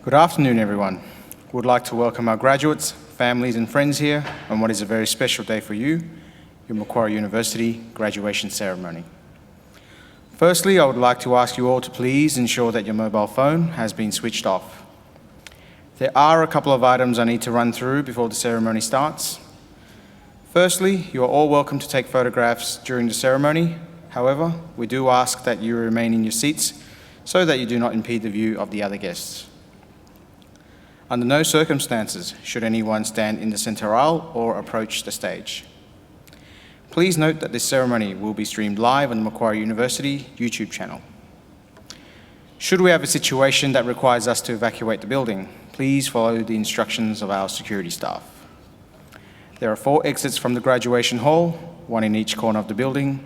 Good afternoon, everyone. We'd like to welcome our graduates, families and friends here on what is a very special day for you, your Macquarie University graduation ceremony. Firstly, I would like to ask you all to please ensure that your mobile phone has been switched off. There are a couple of items I need to run through before the ceremony starts. Firstly, you are all welcome to take photographs during the ceremony. However, we do ask that you remain in your seats so that you do not impede the view of the other guests. Under no circumstances should anyone stand in the centre aisle or approach the stage. Please note that this ceremony will be streamed live on the Macquarie University YouTube channel. Should we have a situation that requires us to evacuate the building, please follow the instructions of our security staff. There are 4 exits from the graduation hall, 1 in each corner of the building,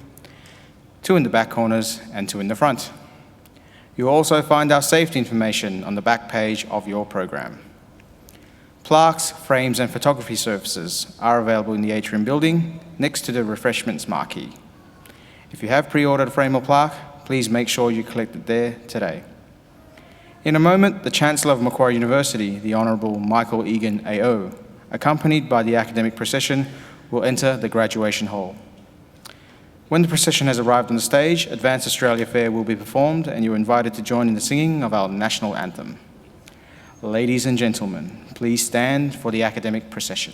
2 in the back corners and 2 in the front. You'll also find our safety information on the back page of your program. Plaques, frames and photography services are available in the atrium building next to the refreshments marquee. If you have pre-ordered a frame or plaque, please make sure you collect it there today. In a moment, the Chancellor of Macquarie University, the Honourable Michael Egan AO, accompanied by the academic procession, will enter the graduation hall. When the procession has arrived on the stage, Advance Australia Fair will be performed and you're invited to join in the singing of our national anthem. Ladies and gentlemen, please stand for the academic procession.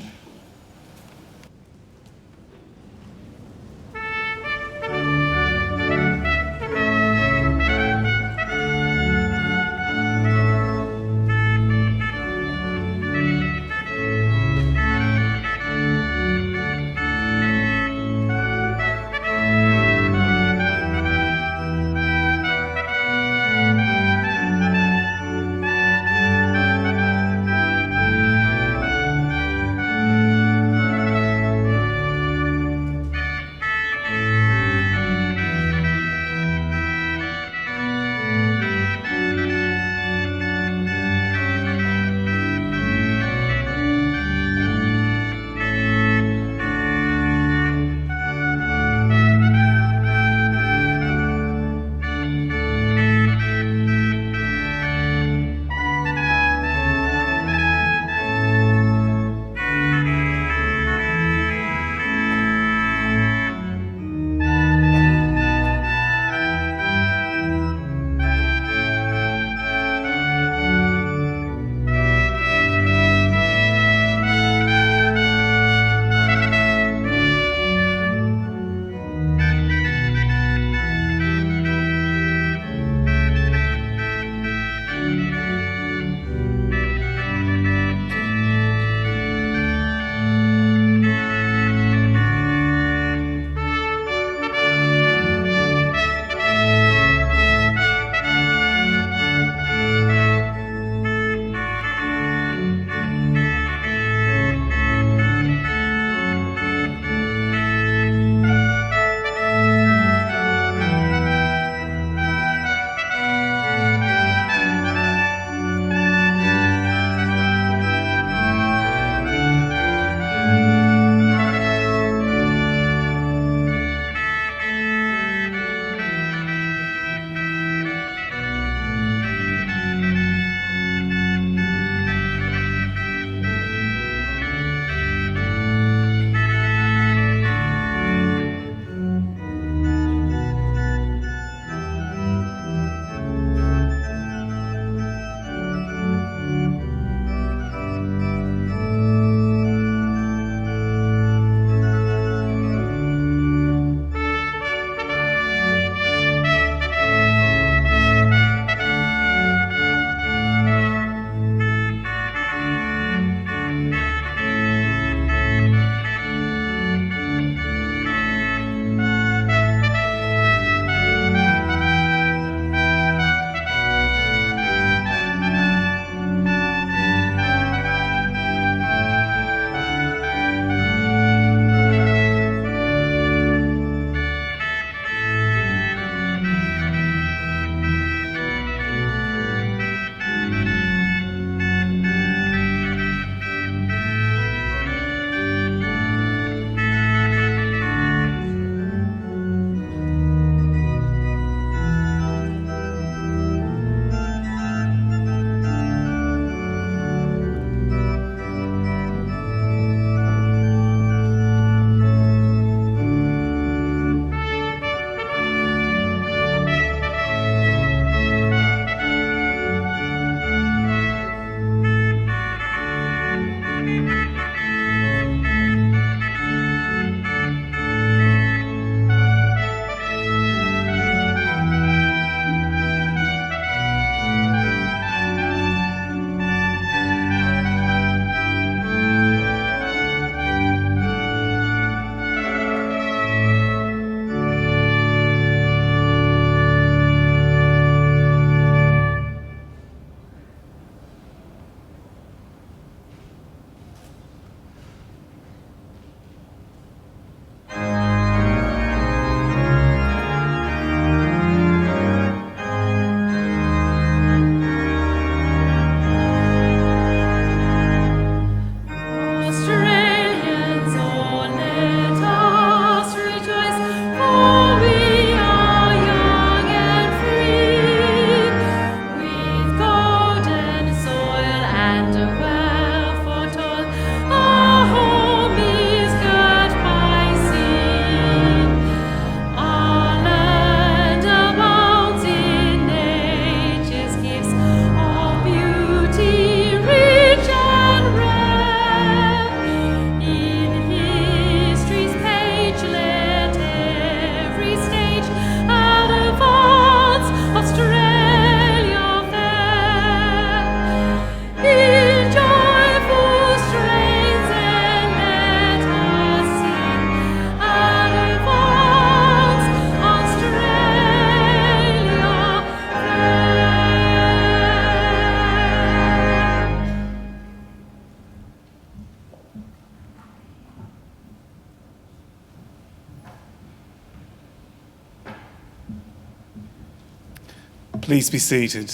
Please be seated.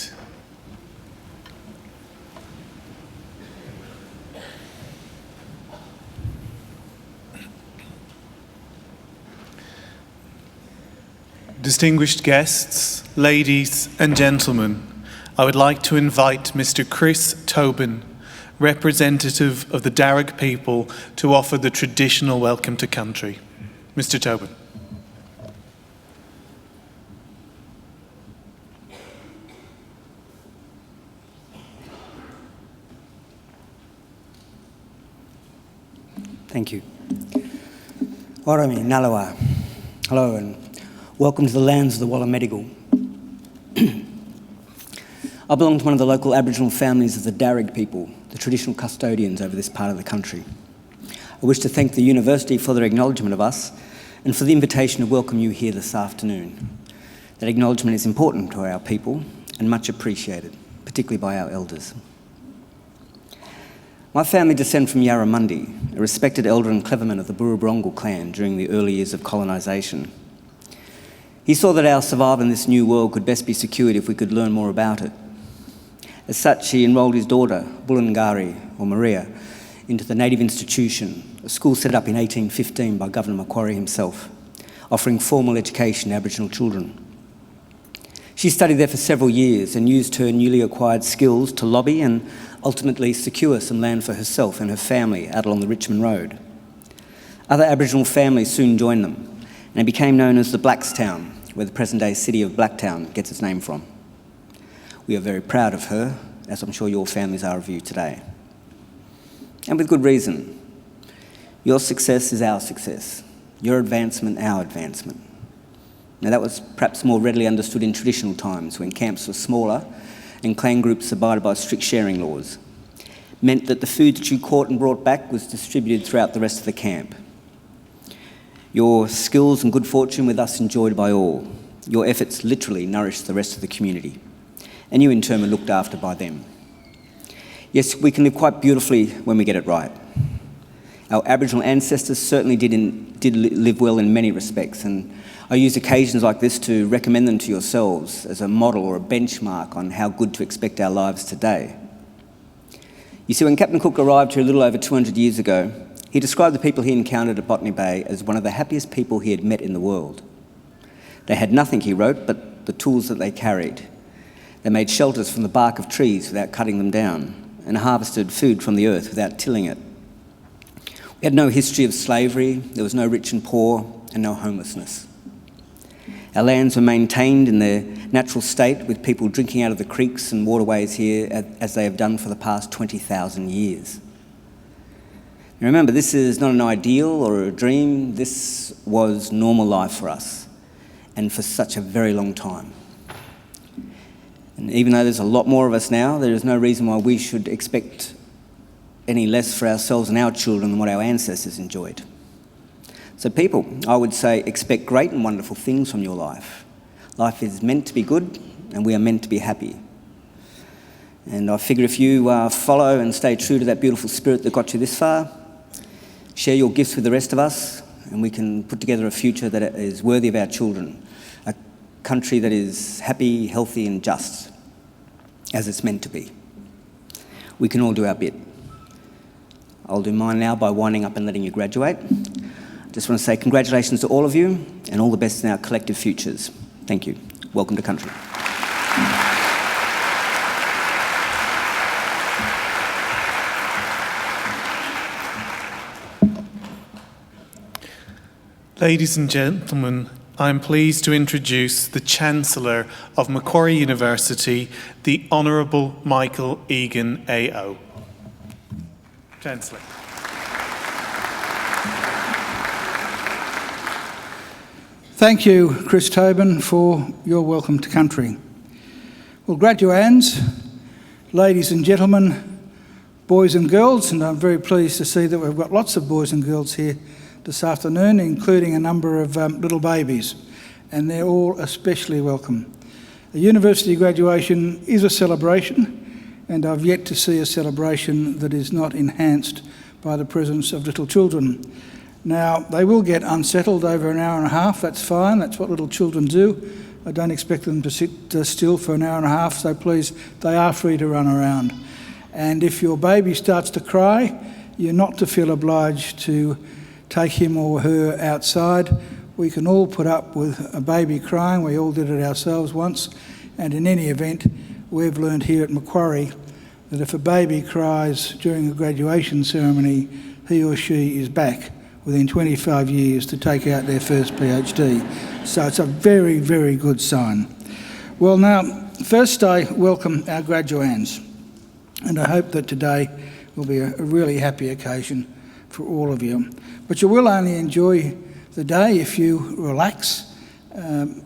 Distinguished guests, ladies and gentlemen, I would like to invite Mr. Chris Tobin, representative of the Darug people, to offer the traditional welcome to country. Mr. Tobin. Thank you. Orami, Nalawa. Hello and welcome to the lands of the Wallamedigal. I belong to one of the local Aboriginal families of the Darug people, the traditional custodians over this part of the country. I wish to thank the University for their acknowledgement of us and for the invitation to welcome you here this afternoon. That acknowledgement is important to our people and much appreciated, particularly by our elders. My family descend from Yarramundi, a respected elder and cleverman of the Burrabrongal clan during the early years of colonisation. He saw that our survival in this new world could best be secured if we could learn more about it. As such, he enrolled his daughter, Bulungari, or Maria, into the Native Institution, a school set up in 1815 by Governor Macquarie himself, offering formal education to Aboriginal children. She studied there for several years and used her newly acquired skills to lobby and ultimately secure some land for herself and her family out along the Richmond Road. Other Aboriginal families soon joined them, and it became known as the Blackstown, where the present-day city of Blacktown gets its name from. We are very proud of her, as I'm sure your families are of you today. And with good reason. Your success is our success. Your advancement, our advancement. Now that was perhaps more readily understood in traditional times when camps were smaller and clan groups abided by strict sharing laws. Meant that the food that you caught and brought back was distributed throughout the rest of the camp. Your skills and good fortune were thus enjoyed by all. Your efforts literally nourished the rest of the community, and you in turn were looked after by them. Yes, we can live quite beautifully when we get it right. Our Aboriginal ancestors certainly did live well in many respects, and I use occasions like this to recommend them to yourselves as a model or a benchmark on how good to expect our lives today. You see, when Captain Cook arrived here a little over 200 years ago, he described the people he encountered at Botany Bay as one of the happiest people he had met in the world. They had nothing, he wrote, but the tools that they carried. They made shelters from the bark of trees without cutting them down, and harvested food from the earth without tilling it. We had no history of slavery, there was no rich and poor, and no homelessness. Our lands were maintained in their natural state with people drinking out of the creeks and waterways here as they have done for the past 20,000 years. Now remember, this is not an ideal or a dream, this was normal life for us, and for such a very long time. And even though there's a lot more of us now, there is no reason why we should expect any less for ourselves and our children than what our ancestors enjoyed. So people, I would say, expect great and wonderful things from your life. Life is meant to be good, and we are meant to be happy. And I figure if you follow and stay true to that beautiful spirit that got you this far, share your gifts with the rest of us, and we can put together a future that is worthy of our children, a country that is happy, healthy and just, as it's meant to be. We can all do our bit. I'll do mine now by winding up and letting you graduate. I just want to say congratulations to all of you and all the best in our collective futures. Thank you. Welcome to country. Ladies and gentlemen, I am pleased to introduce the Chancellor of Macquarie University, the Honourable Michael Egan AO. Chancellor. Thank you, Chris Tobin, for your welcome to country. Well, graduands, ladies and gentlemen, boys and girls, and I'm very pleased to see that we've got lots of boys and girls here this afternoon, including a number of little babies, and they're all especially welcome. A university graduation is a celebration, and I've yet to see a celebration that is not enhanced by the presence of little children. Now, they will get unsettled over an hour and a half, that's fine, that's what little children do, I don't expect them to sit still for an hour and a half, so please, they are free to run around. And if your baby starts to cry, you're not to feel obliged to take him or her outside. We can all put up with a baby crying. We all did it ourselves once. And in any event, we've learned here at Macquarie that if a baby cries during a graduation ceremony, he or she is back within 25 years to take out their first PhD. So it's a very, very good sign. Well now, first I welcome our graduands, and I hope that today will be a really happy occasion for all of you. But you will only enjoy the day if you relax.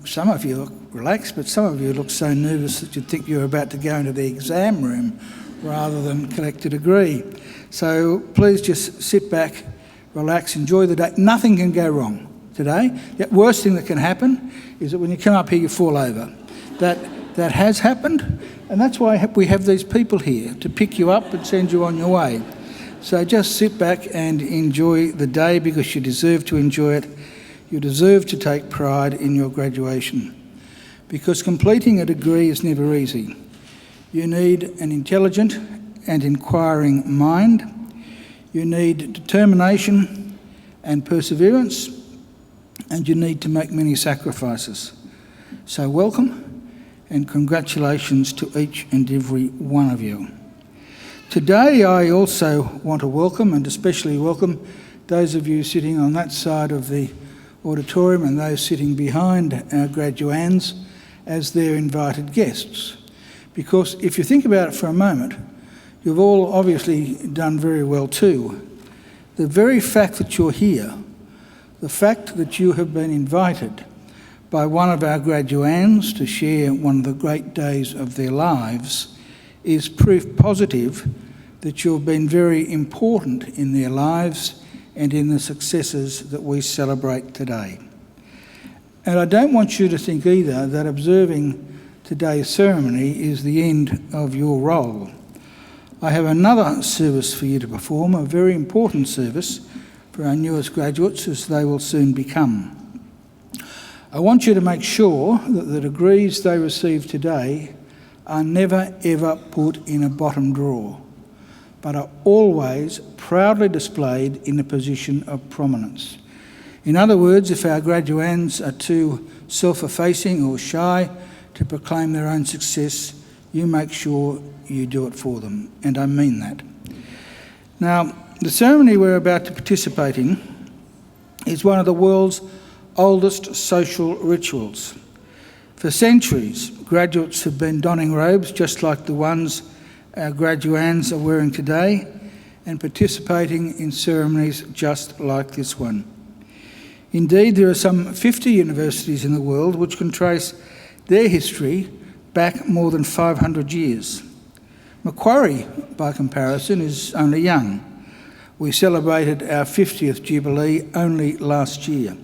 Some of you look relaxed, but some of you look so nervous that you'd think you're about to go into the exam room rather than collect a degree. So please just sit back, relax, enjoy the day. Nothing can go wrong today. The worst thing that can happen is that when you come up here, you fall over. That has happened, and that's why we have these people here, to pick you up and send you on your way. So just sit back and enjoy the day, because you deserve to enjoy it. You deserve to take pride in your graduation, because completing a degree is never easy. You need an intelligent and inquiring mind. You need determination and perseverance, and you need to make many sacrifices. So welcome and congratulations to each and every one of you. Today I also want to welcome, and especially welcome, those of you sitting on that side of the auditorium and those sitting behind our graduands as their invited guests. Because if you think about it for a moment, you've all obviously done very well too. The very fact that you're here, the fact that you have been invited by one of our graduands to share one of the great days of their lives is proof positive that you've been very important in their lives and in the successes that we celebrate today. And I don't want you to think either that observing today's ceremony is the end of your role. I have another service for you to perform, a very important service for our newest graduates, as they will soon become. I want you to make sure that the degrees they receive today are never ever put in a bottom drawer, but are always proudly displayed in a position of prominence. In other words, if our graduands are too self-effacing or shy to proclaim their own success, you make sure you do it for them, and I mean that. Now, the ceremony we're about to participate in is one of the world's oldest social rituals. For centuries, graduates have been donning robes just like the ones our graduands are wearing today, and participating in ceremonies just like this one. Indeed, there are some 50 universities in the world which can trace their history back more than 500 years. Macquarie, by comparison, is only young. We celebrated our 50th Jubilee only last year.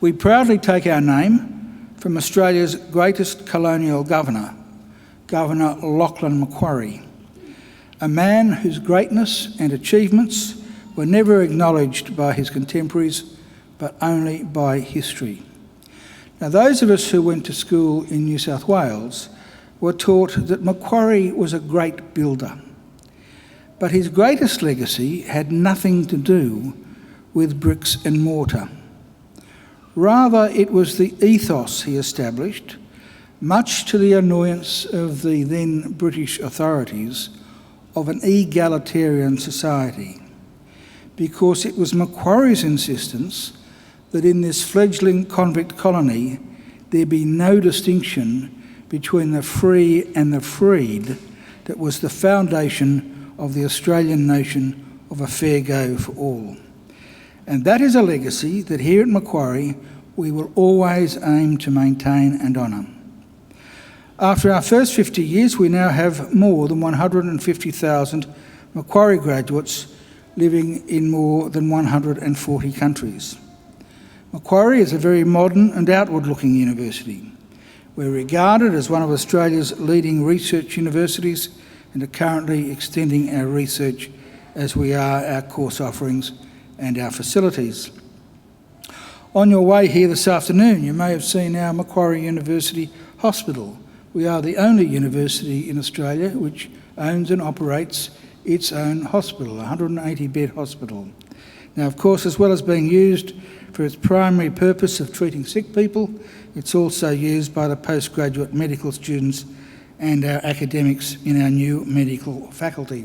We proudly take our name from Australia's greatest colonial governor, Governor Lachlan Macquarie, a man whose greatness and achievements were never acknowledged by his contemporaries, but only by history. Now, those of us who went to school in New South Wales were taught that Macquarie was a great builder. But his greatest legacy had nothing to do with bricks and mortar. Rather, it was the ethos he established, much to the annoyance of the then British authorities, of an egalitarian society, because it was Macquarie's insistence that in this fledgling convict colony there be no distinction between the free and the freed that was the foundation of the Australian notion of a fair go for all. And that is a legacy that here at Macquarie we will always aim to maintain and honour. After our first 50 years, we now have more than 150,000 Macquarie graduates living in more than 140 countries. Macquarie is a very modern and outward-looking university. We're regarded as one of Australia's leading research universities and are currently extending our research as we are our course offerings and our facilities. On your way here this afternoon, you may have seen our Macquarie University Hospital. We are the only university in Australia which owns and operates its own hospital, a 180-bed hospital. Now, of course, as well as being used for its primary purpose of treating sick people, it's also used by the postgraduate medical students and our academics in our new medical faculty.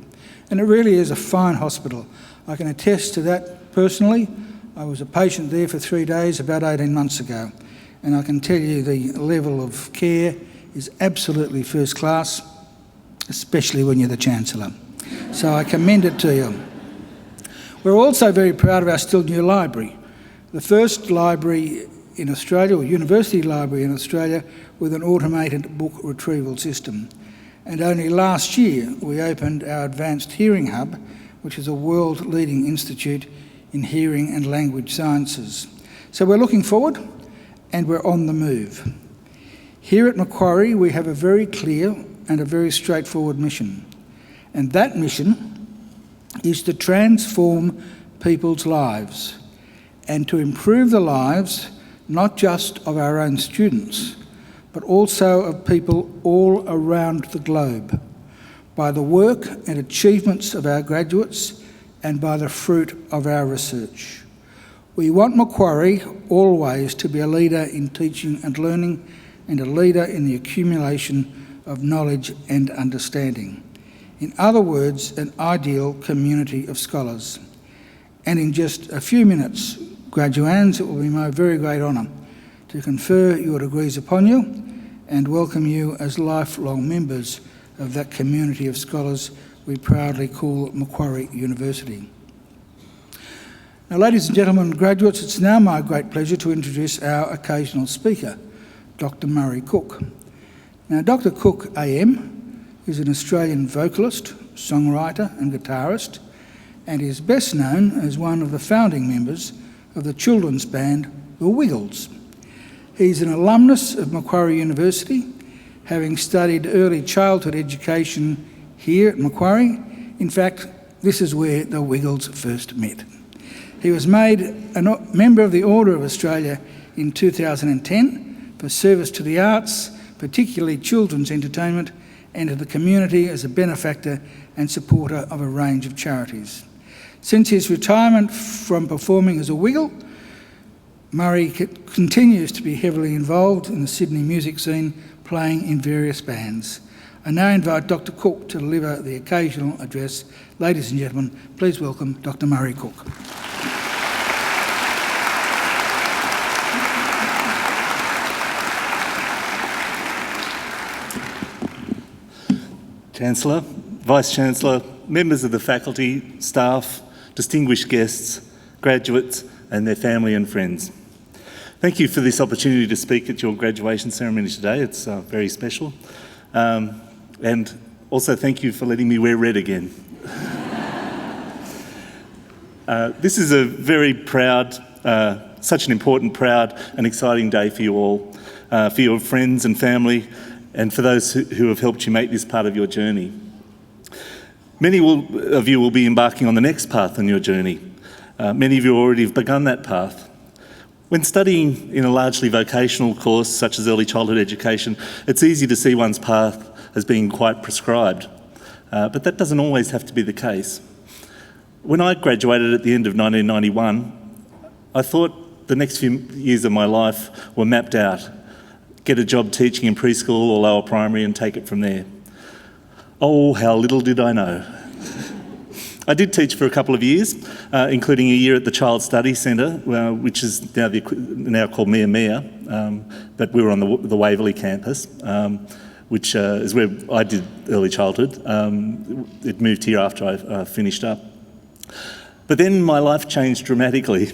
And it really is a fine hospital. I can attest to that personally. I was a patient there for 3 days about 18 months ago, and I can tell you the level of care is absolutely first class, especially when you're the Chancellor. So I commend it to you. We're also very proud of our still new library, the first library in Australia, or university library in Australia, with an automated book retrieval system. And only last year we opened our Advanced Hearing Hub, which is a world-leading institute in hearing and language sciences. So we're looking forward and we're on the move. Here at Macquarie we have a very clear and a very straightforward mission. And that mission is to transform people's lives and to improve the lives not just of our own students, but also of people all around the globe, by the work and achievements of our graduates and by the fruit of our research. We want Macquarie always to be a leader in teaching and learning and a leader in the accumulation of knowledge and understanding. In other words, an ideal community of scholars. And in just a few minutes, graduands, it will be my very great honour to confer your degrees upon you and welcome you as lifelong members of that community of scholars we proudly call Macquarie University. Now, ladies and gentlemen, graduates, it's now my great pleasure to introduce our occasional speaker, Dr. Murray Cook. Now, Dr. Cook AM is an Australian vocalist, songwriter and guitarist, and is best known as one of the founding members of the children's band, The Wiggles. He's an alumnus of Macquarie University, having studied early childhood education here at Macquarie. In fact, this is where The Wiggles first met. He was made a member of the Order of Australia in 2010 for service to the arts, particularly children's entertainment, and to the community as a benefactor and supporter of a range of charities. Since his retirement from performing as a Wiggle, Murray continues to be heavily involved in the Sydney music scene, playing in various bands. I now invite Dr. Cook to deliver the occasional address. Ladies and gentlemen, please welcome Dr. Murray Cook. Chancellor, Vice-Chancellor, members of the faculty, staff, distinguished guests, graduates and their family and friends. Thank you for this opportunity to speak at your graduation ceremony today. It's very special. And also thank you for letting me wear red again. This is a very proud, such an important, proud and exciting day for you all, for your friends and family, and for those who have helped you make this part of your journey. Many of you will be embarking on the next path on your journey. Many of you already have begun that path. When studying in a largely vocational course such as early childhood education, it's easy to see one's path as being quite prescribed, but that doesn't always have to be the case. When I graduated at the end of 1991, I thought the next few years of my life were mapped out. Get a job teaching in preschool or lower primary and take it from there. Oh, how little did I know. I did teach for a couple of years, including a year at the Child Study Centre, which is now called Mia, but we were on the Waverley campus, which is where I did early childhood. It moved here after I finished up. But then my life changed dramatically.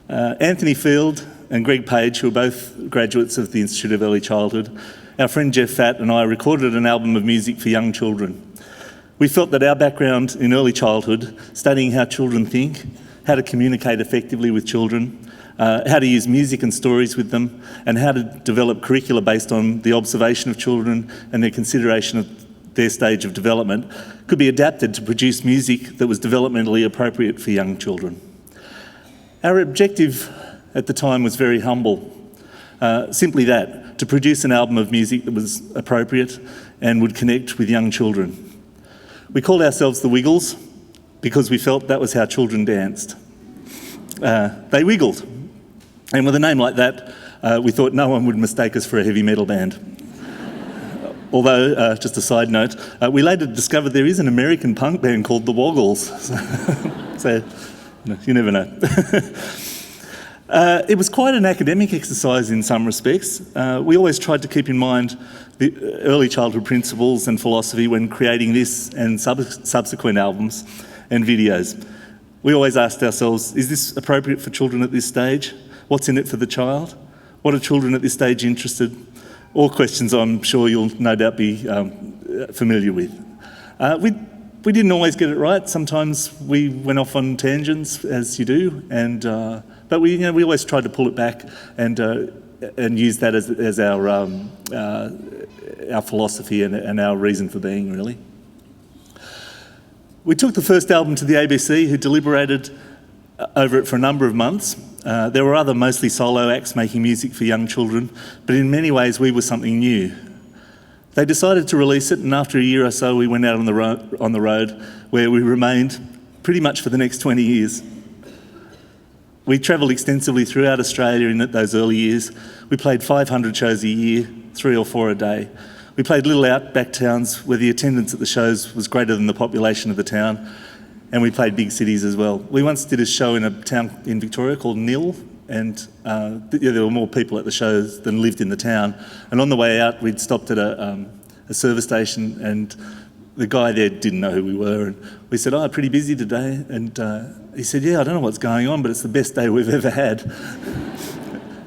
Anthony Field and Greg Page, who are both graduates of the Institute of Early Childhood, our friend Jeff Fatt and I recorded an album of music for young children. We felt that our background in early childhood, studying how children think, how to communicate effectively with children, how to use music and stories with them, and how to develop curricula based on the observation of children and their consideration of their stage of development, could be adapted to produce music that was developmentally appropriate for young children. Our objective at the time was very humble. Simply that, to produce an album of music that was appropriate and would connect with young children. We called ourselves the Wiggles because we felt that was how children danced. They wiggled. And with a name like that, we thought no one would mistake us for a heavy metal band. Although, just a side note, we later discovered there is an American punk band called the Woggles. So, you never know. It was quite an academic exercise in some respects. We always tried to keep in mind the early childhood principles and philosophy when creating this and subsequent albums and videos. We always asked ourselves, is this appropriate for children at this stage? What's in it for the child? What are children at this stage interested? All questions I'm sure you'll no doubt be familiar with. We didn't always get it right. Sometimes we went off on tangents, as you do, but we always tried to pull it back and use that as our philosophy and our reason for being, really. We took the first album to the ABC, who deliberated over it for a number of months. There were other mostly solo acts making music for young children, but in many ways we were something new. They decided to release it, and after a year or so we went out on the road, where we remained pretty much for the next 20 years. We travelled extensively throughout Australia in those early years. We played 500 shows a year, 3 or 4 a day. We played little outback towns where the attendance at the shows was greater than the population of the town, and we played big cities as well. We once did a show in a town in Victoria called Nil, and there were more people at the shows than lived in the town. And on the way out, we'd stopped at a service station, and the guy there didn't know who we were. And we said, "Oh, pretty busy today." And he said, "Yeah, I don't know what's going on, but it's the best day we've ever had."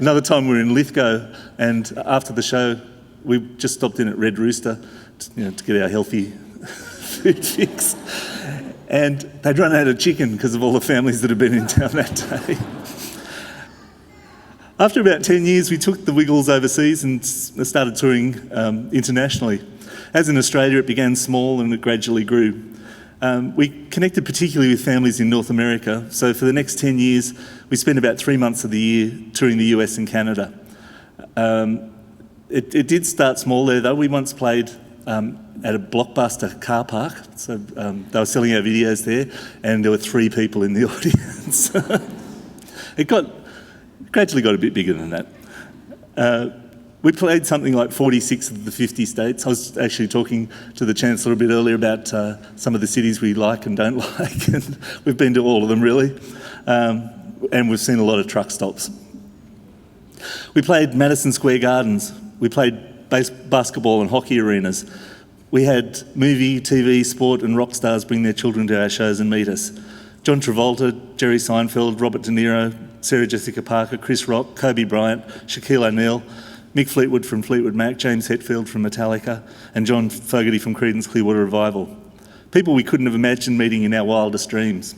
Another time we were in Lithgow, and after the show, we just stopped in at Red Rooster to get our healthy food fix. And they'd run out of chicken because of all the families that had been in town that day. After about 10 years, we took the Wiggles overseas and started touring internationally. As in Australia, it began small and it gradually grew. We connected particularly with families in North America, so for the next 10 years, we spent about 3 months of the year touring the US and Canada. It did start small there, though. We once played at a Blockbuster car park, so they were selling our videos there, and there were 3 people in the audience. It gradually got a bit bigger than that. We played something like 46 of the 50 states. I was actually talking to the Chancellor a bit earlier about some of the cities we like and don't like, and we've been to all of them, really. And we've seen a lot of truck stops. We played Madison Square Gardens. We played basketball and hockey arenas. We had movie, TV, sport and rock stars bring their children to our shows and meet us. John Travolta, Jerry Seinfeld, Robert De Niro, Sarah Jessica Parker, Chris Rock, Kobe Bryant, Shaquille O'Neal, Mick Fleetwood from Fleetwood Mac, James Hetfield from Metallica, and John Fogerty from Creedence Clearwater Revival. People we couldn't have imagined meeting in our wildest dreams.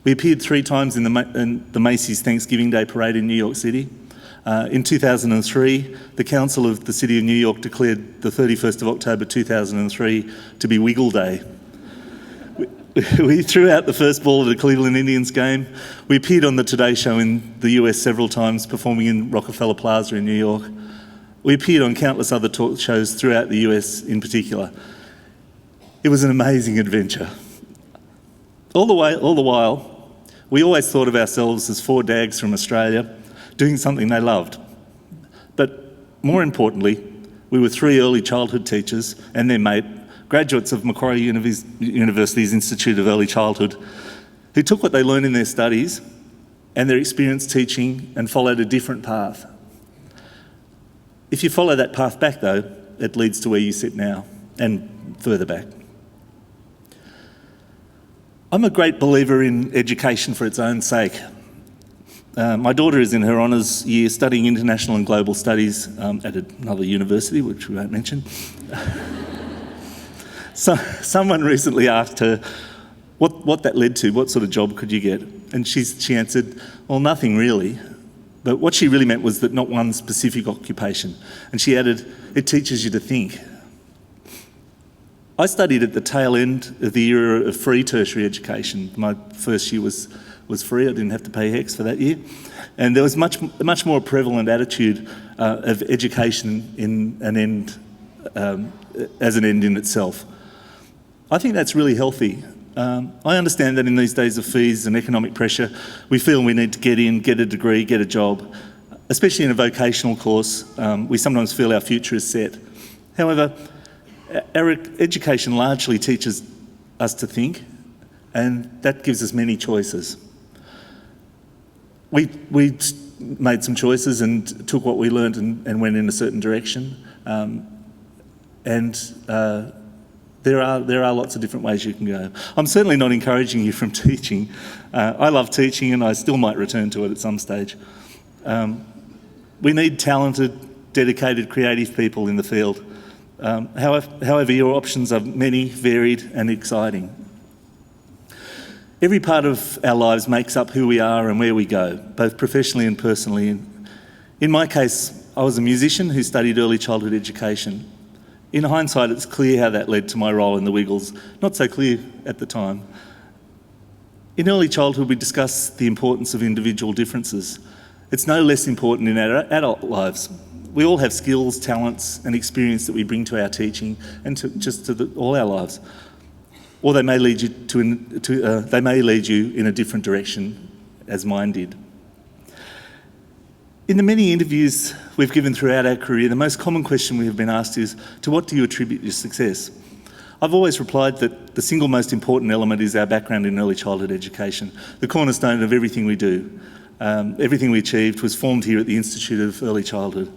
We appeared 3 times in the Macy's Thanksgiving Day Parade in New York City. In 2003, the Council of the City of New York declared the 31st of October 2003 to be Wiggle Day. We threw out the first ball at a Cleveland Indians game. We appeared on the Today Show in the US several times, performing in Rockefeller Plaza in New York. We appeared on countless other talk shows throughout the US in particular. It was an amazing adventure. All the while, we always thought of ourselves as 4 dags from Australia, doing something they loved. But more importantly, we were 3 early childhood teachers and their mate, graduates of Macquarie University's Institute of Early Childhood, who took what they learned in their studies and their experience teaching and followed a different path. If you follow that path back, though, it leads to where you sit now and further back. I'm a great believer in education for its own sake. My daughter is in her honours year studying international and global studies at another university, which we won't mention. So someone recently asked her what that led to, what sort of job could you get? And she answered, well, nothing really. But what she really meant was that not one specific occupation. And she added, it teaches you to think. I studied at the tail end of the era of free tertiary education. My first year was was free. I didn't have to pay HECS for that year. And there was much more prevalent attitude of education in an end, as an end in itself. I think that's really healthy. I understand that in these days of fees and economic pressure, we feel we need to get in, get a degree, get a job. Especially in a vocational course, we sometimes feel our future is set. However, our education largely teaches us to think, and that gives us many choices. We made some choices and took what we learnt and went in a certain direction. There are lots of different ways you can go. I'm certainly not encouraging you from teaching. I love teaching and I still might return to it at some stage. We need talented, dedicated, creative people in the field. However, your options are many, varied and exciting. Every part of our lives makes up who we are and where we go, both professionally and personally. In my case, I was a musician who studied early childhood education. In hindsight, it's clear how that led to my role in the Wiggles. Not so clear at the time. In early childhood, we discuss the importance of individual differences. It's no less important in our adult lives. We all have skills, talents and experience that we bring to our teaching and to all our lives. Or they may lead you in a different direction, as mine did. In the many interviews we've given throughout our career, the most common question we have been asked is, to what do you attribute your success? I've always replied that the single most important element is our background in early childhood education, the cornerstone of everything we do. Everything we achieved was formed here at the Institute of Early Childhood.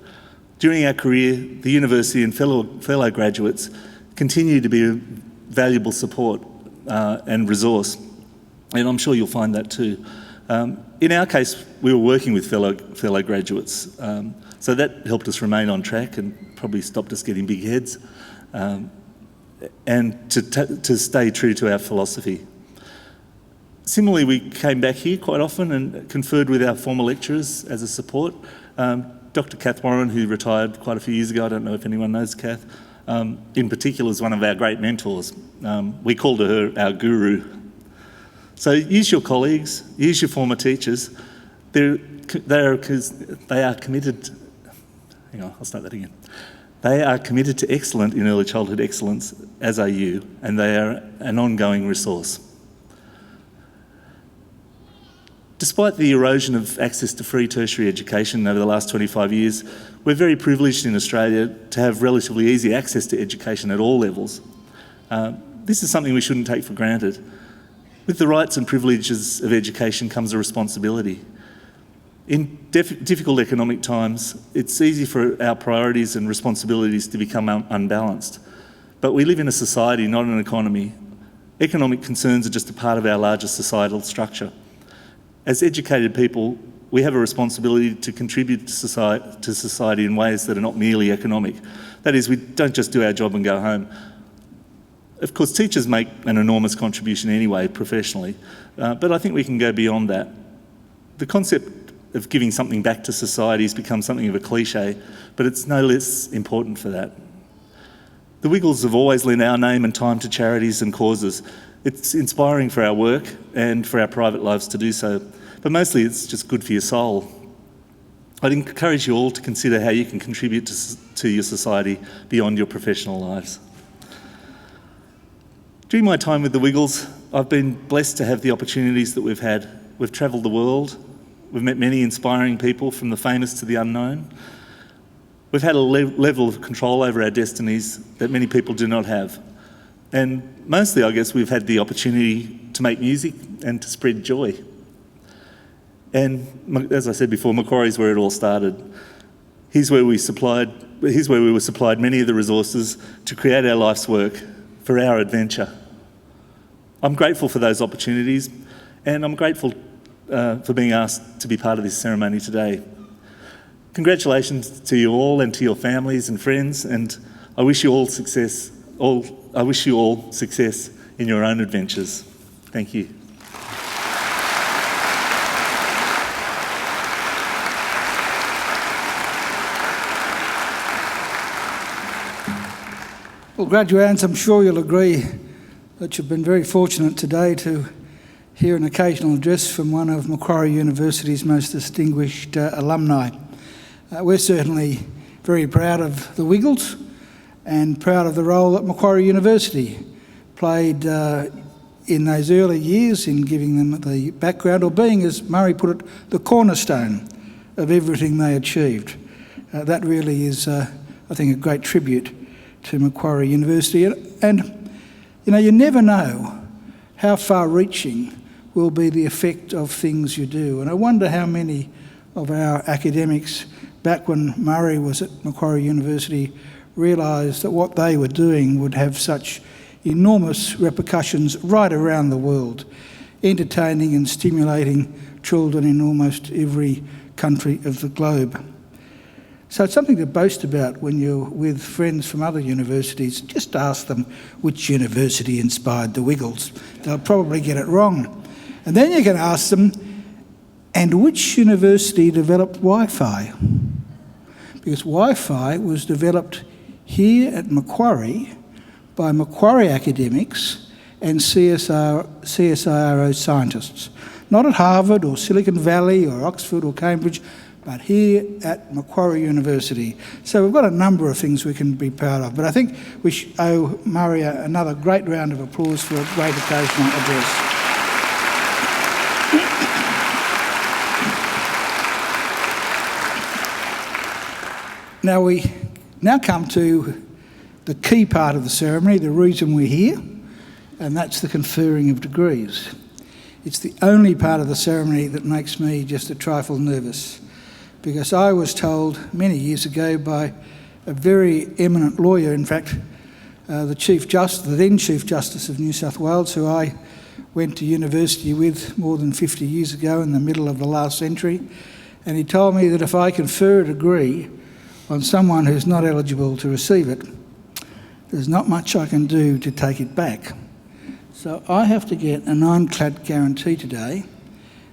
During our career, the university and fellow graduates continue to be a valuable support and resource, and I'm sure you'll find that too. In our case, we were working with fellow graduates, so that helped us remain on track and probably stopped us getting big heads, and to stay true to our philosophy. Similarly, we came back here quite often and conferred with our former lecturers as a support. Dr. Kath Warren, who retired quite a few years ago, I don't know if anyone knows Kath, in particular is one of our great mentors. We called her our guru. So use your colleagues, use your former teachers. They are committed, hang on, I'll start that again. They are committed to excellence in early childhood excellence, as are you, and they are an ongoing resource. Despite the erosion of access to free tertiary education over the last 25 years, we're very privileged in Australia to have relatively easy access to education at all levels. This is something we shouldn't take for granted. With the rights and privileges of education comes a responsibility. In difficult economic times, it's easy for our priorities and responsibilities to become unbalanced. But we live in a society, not an economy. Economic concerns are just a part of our larger societal structure. As educated people, we have a responsibility to contribute to society in ways that are not merely economic. That is, we don't just do our job and go home. Of course, teachers make an enormous contribution anyway, professionally, but I think we can go beyond that. The concept of giving something back to society has become something of a cliche, but it's no less important for that. The Wiggles have always lent our name and time to charities and causes. It's inspiring for our work and for our private lives to do so, but mostly it's just good for your soul. I'd encourage you all to consider how you can contribute to your society beyond your professional lives. During my time with the Wiggles, I've been blessed to have the opportunities that we've had. We've travelled the world, we've met many inspiring people from the famous to the unknown. We've had a level of control over our destinies that many people do not have. And mostly, I guess, we've had the opportunity to make music and to spread joy. And as I said before, Macquarie is where it all started. Here's where we were supplied many of the resources to create our life's work for our adventure. I'm grateful for those opportunities, and I'm grateful for being asked to be part of this ceremony today. Congratulations to you all and to your families and friends, and I wish you all success. I wish you all success in your own adventures. Thank you. Well, graduates, I'm sure you'll agree that you've been very fortunate today to hear an occasional address from one of Macquarie University's most distinguished alumni. We're certainly very proud of the Wiggles and proud of the role that Macquarie University played in those early years in giving them the background, or being, as Murray put it, the cornerstone of everything they achieved. That really is, I think, a great tribute to Macquarie University. And you know, you never know how far-reaching will be the effect of things you do. And I wonder how many of our academics, back when Murray was at Macquarie University, realised that what they were doing would have such enormous repercussions right around the world, entertaining and stimulating children in almost every country of the globe. So it's something to boast about when you're with friends from other universities. Just ask them which university inspired the Wiggles. They'll probably get it wrong. And then you can ask them, and which university developed Wi-Fi? Because Wi-Fi was developed here at Macquarie by Macquarie academics and CSIRO scientists. Not at Harvard or Silicon Valley or Oxford or Cambridge, but here at Macquarie University. So we've got a number of things we can be proud of, but I think we owe Murray another great round of applause for a great occasional address. Now we come to the key part of the ceremony, the reason we're here, and that's the conferring of degrees. It's the only part of the ceremony that makes me just a trifle nervous, because I was told many years ago by a very eminent lawyer, in fact, the then Chief Justice of New South Wales, who I went to university with more than 50 years ago in the middle of the last century, and he told me that if I confer a degree on someone who's not eligible to receive it, there's not much I can do to take it back. So I have to get an ironclad guarantee today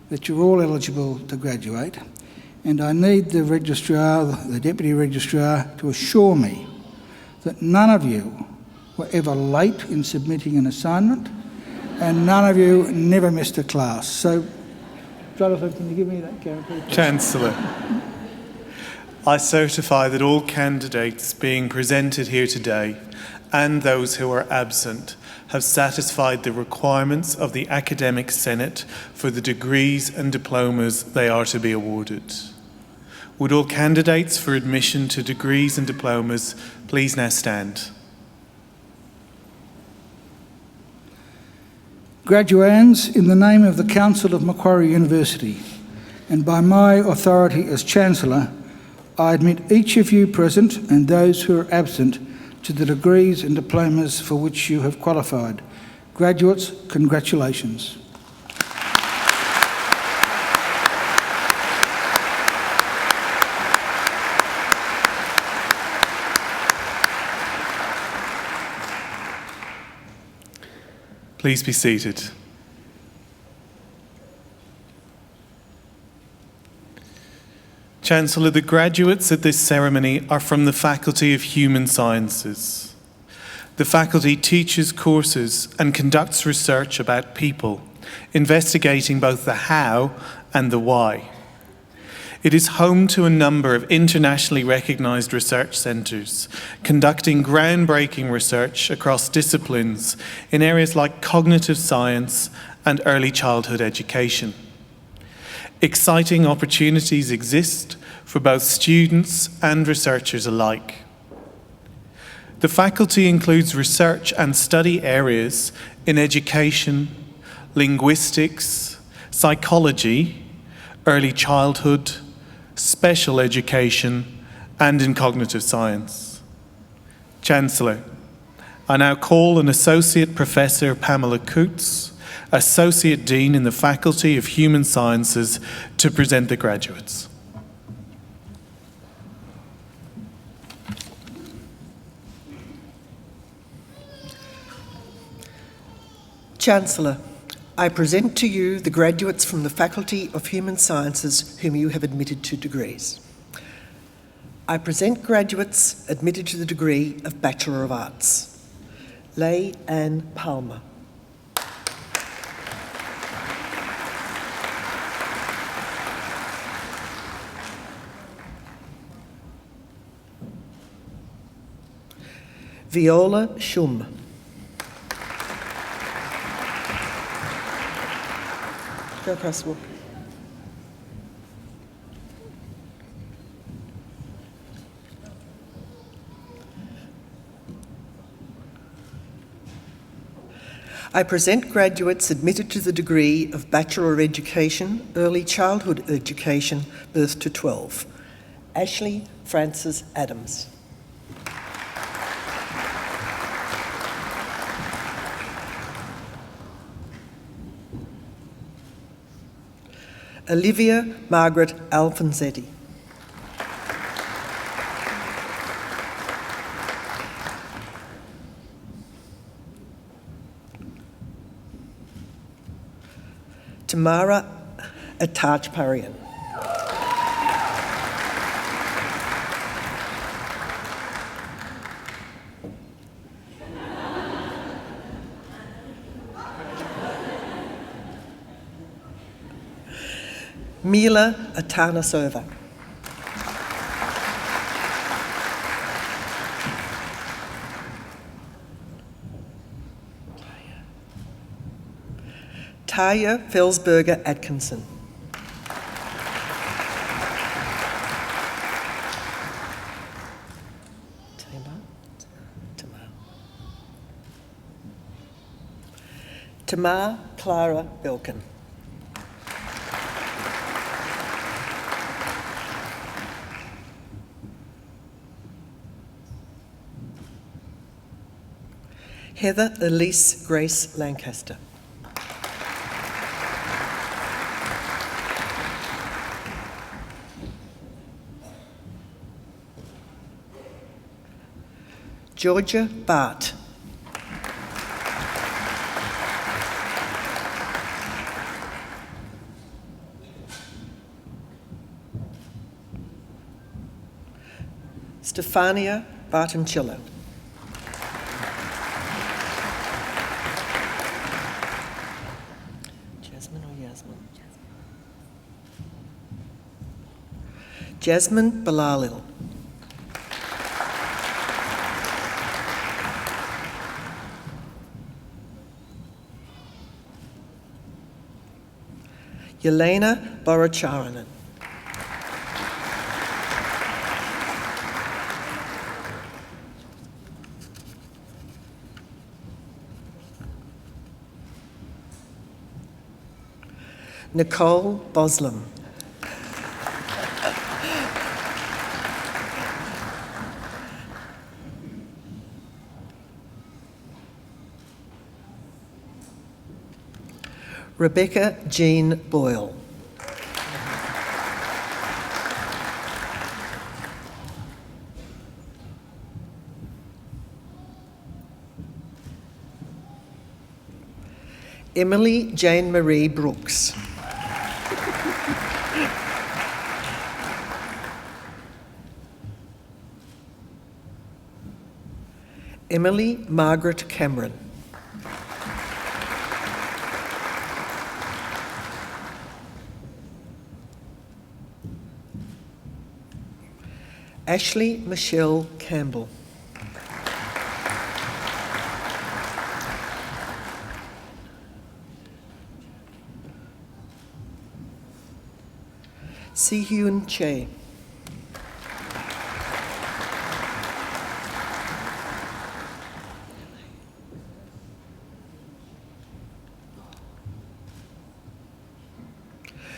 that you're all eligible to graduate, and I need the registrar, the Deputy Registrar, to assure me that none of you were ever late in submitting an assignment and none of you never missed a class. So, Jonathan, can you give me that guarantee, please? Chancellor, I certify that all candidates being presented here today and those who are absent have satisfied the requirements of the Academic Senate for the degrees and diplomas they are to be awarded. Would all candidates for admission to degrees and diplomas please now stand? Graduands, in the name of the Council of Macquarie University and by my authority as Chancellor, I admit each of you present and those who are absent to the degrees and diplomas for which you have qualified. Graduates, congratulations. Please be seated. Chancellor, the graduates at this ceremony are from the Faculty of Human Sciences. The faculty teaches courses and conducts research about people, investigating both the how and the why. It is home to a number of internationally recognised research centres, conducting groundbreaking research across disciplines in areas like cognitive science and early childhood education. Exciting opportunities exist for both students and researchers alike. The faculty includes research and study areas in education, linguistics, psychology, early childhood, special education, and in cognitive science. Chancellor, I now call on Associate Professor Pamela Coutts, Associate Dean in the Faculty of Human Sciences, to present the graduates. Chancellor, I present to you the graduates from the Faculty of Human Sciences whom you have admitted to degrees. I present graduates admitted to the degree of Bachelor of Arts. Leigh Ann Palmer. Viola Schum. Go across the walk. I present graduates admitted to the degree of Bachelor of Education, Early Childhood Education, birth to 12. Ashley Frances Adams. Olivia Margaret Alfonsetti. Tamara Atajparian. Mila Atanasova. Taya Felsberger Atkinson. Tamar Clara Belkin. Heather Elise Grace Lancaster. Georgia Bart. Stefania Bartoncello. Jasmine or Yasmin? Jasmine Balalil. Yelena Boracharanen. Nicole Boslam. Rebecca Jean Boyle. Emily Jane Marie Brooks. Emily Margaret Cameron. Ashley Michelle Campbell. Si-Hyun Che.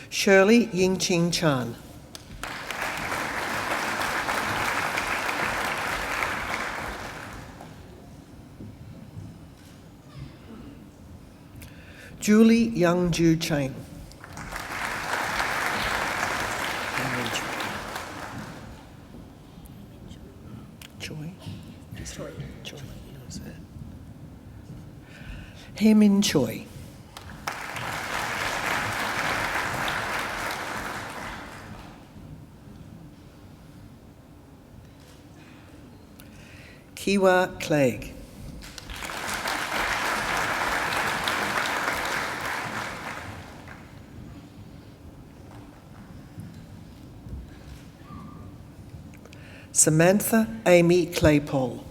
Shirley Yingqing Chan. Julie Youngju Chang. Choi. Choi. Hemin Choi. Kiwa Clegg. Samantha Amy Claypole.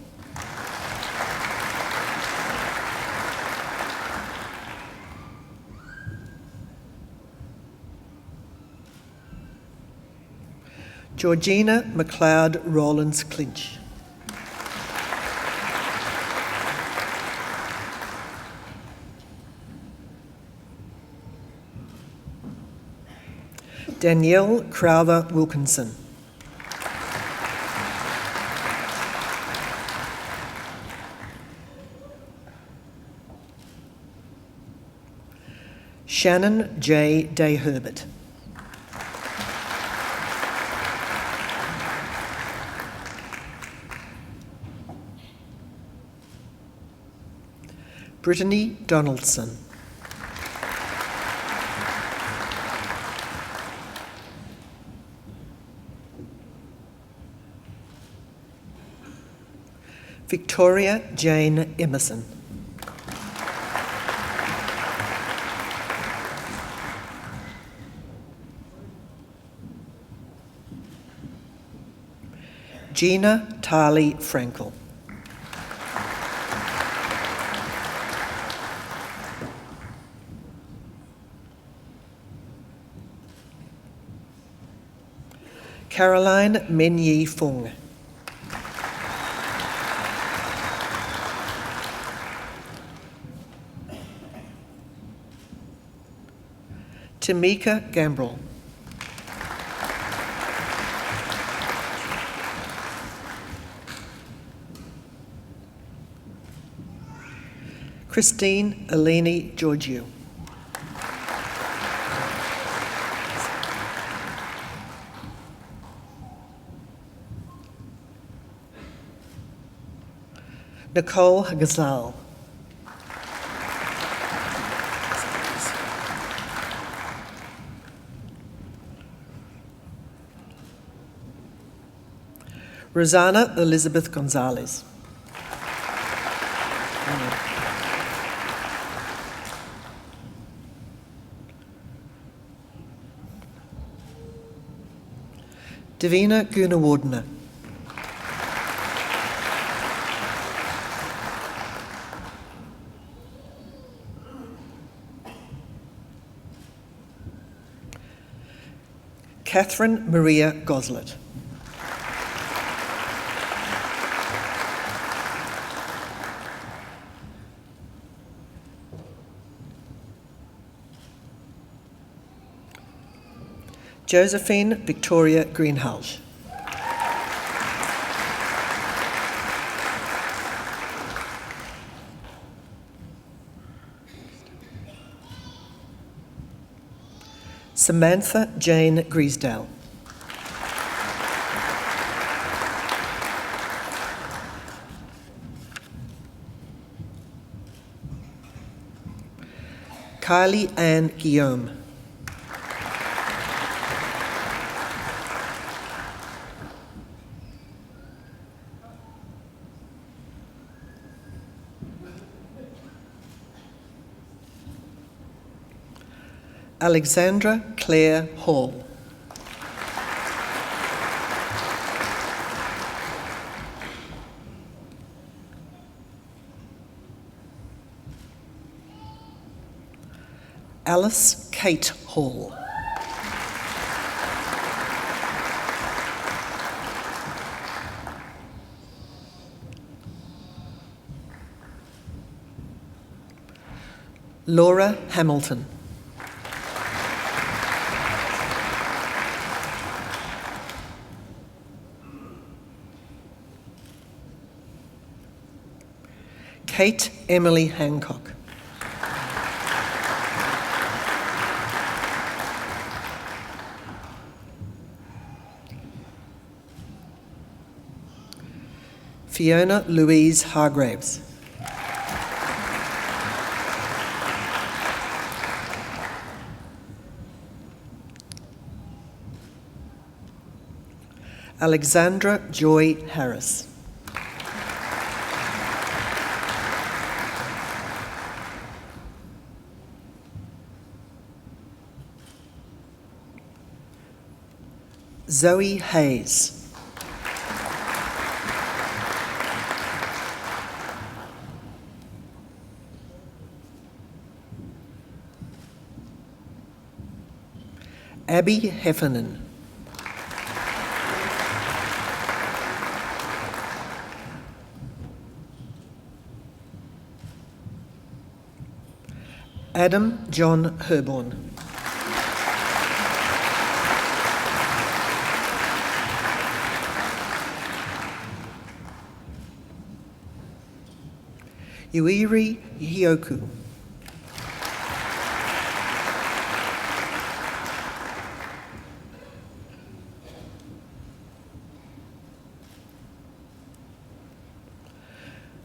Georgina McLeod Rawlins-Clinch. Danielle Crowther Wilkinson. Shannon J. Day Herbert. Brittany Donaldson. Victoria Jane Emerson. Gina Tarley Frankel. Caroline Menyi Fung. Tamika Gambrell. Christine Eleni Georgiou. Nicole Ghazal. Rosanna Elizabeth Gonzalez. Davina Gunawardena. Catherine Maria Goslet. Josephine Victoria Greenhalgh. Samantha Jane Griesdale. Kylie Ann Guillaume. Alexandra Claire Hall. Alice Kate Hall. Laura Hamilton. Kate Emily Hancock. Fiona Louise Hargraves. Alexandra Joy Harris. Zoe Hayes. Abby Heffernan. Adam John Herborn. Yuiri Hioku.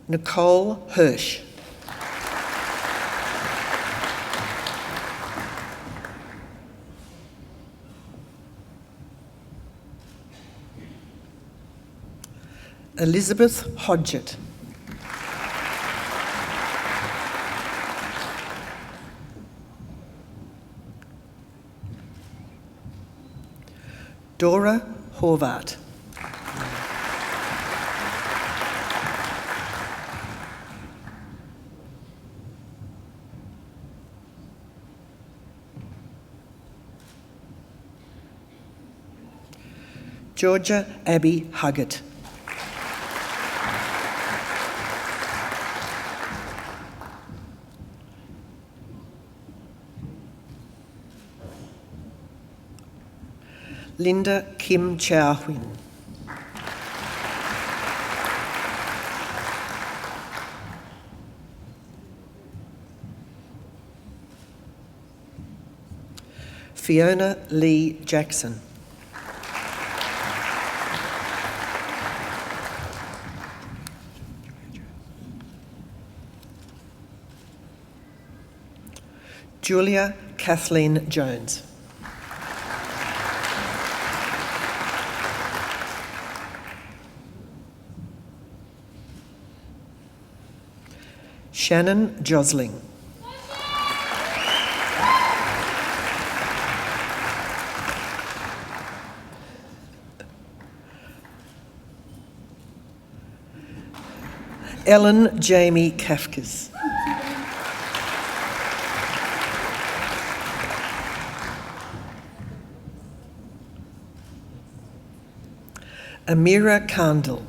Nicole Hirsch. Elizabeth Hodgett. Dora Horvath. Georgia Abby Huggett. Linda Kim Chow Huynh. Fiona Lee Jackson. Julia Kathleen Jones. Shannon Josling. Ellen Jamie Kafkas. Amira Kandel.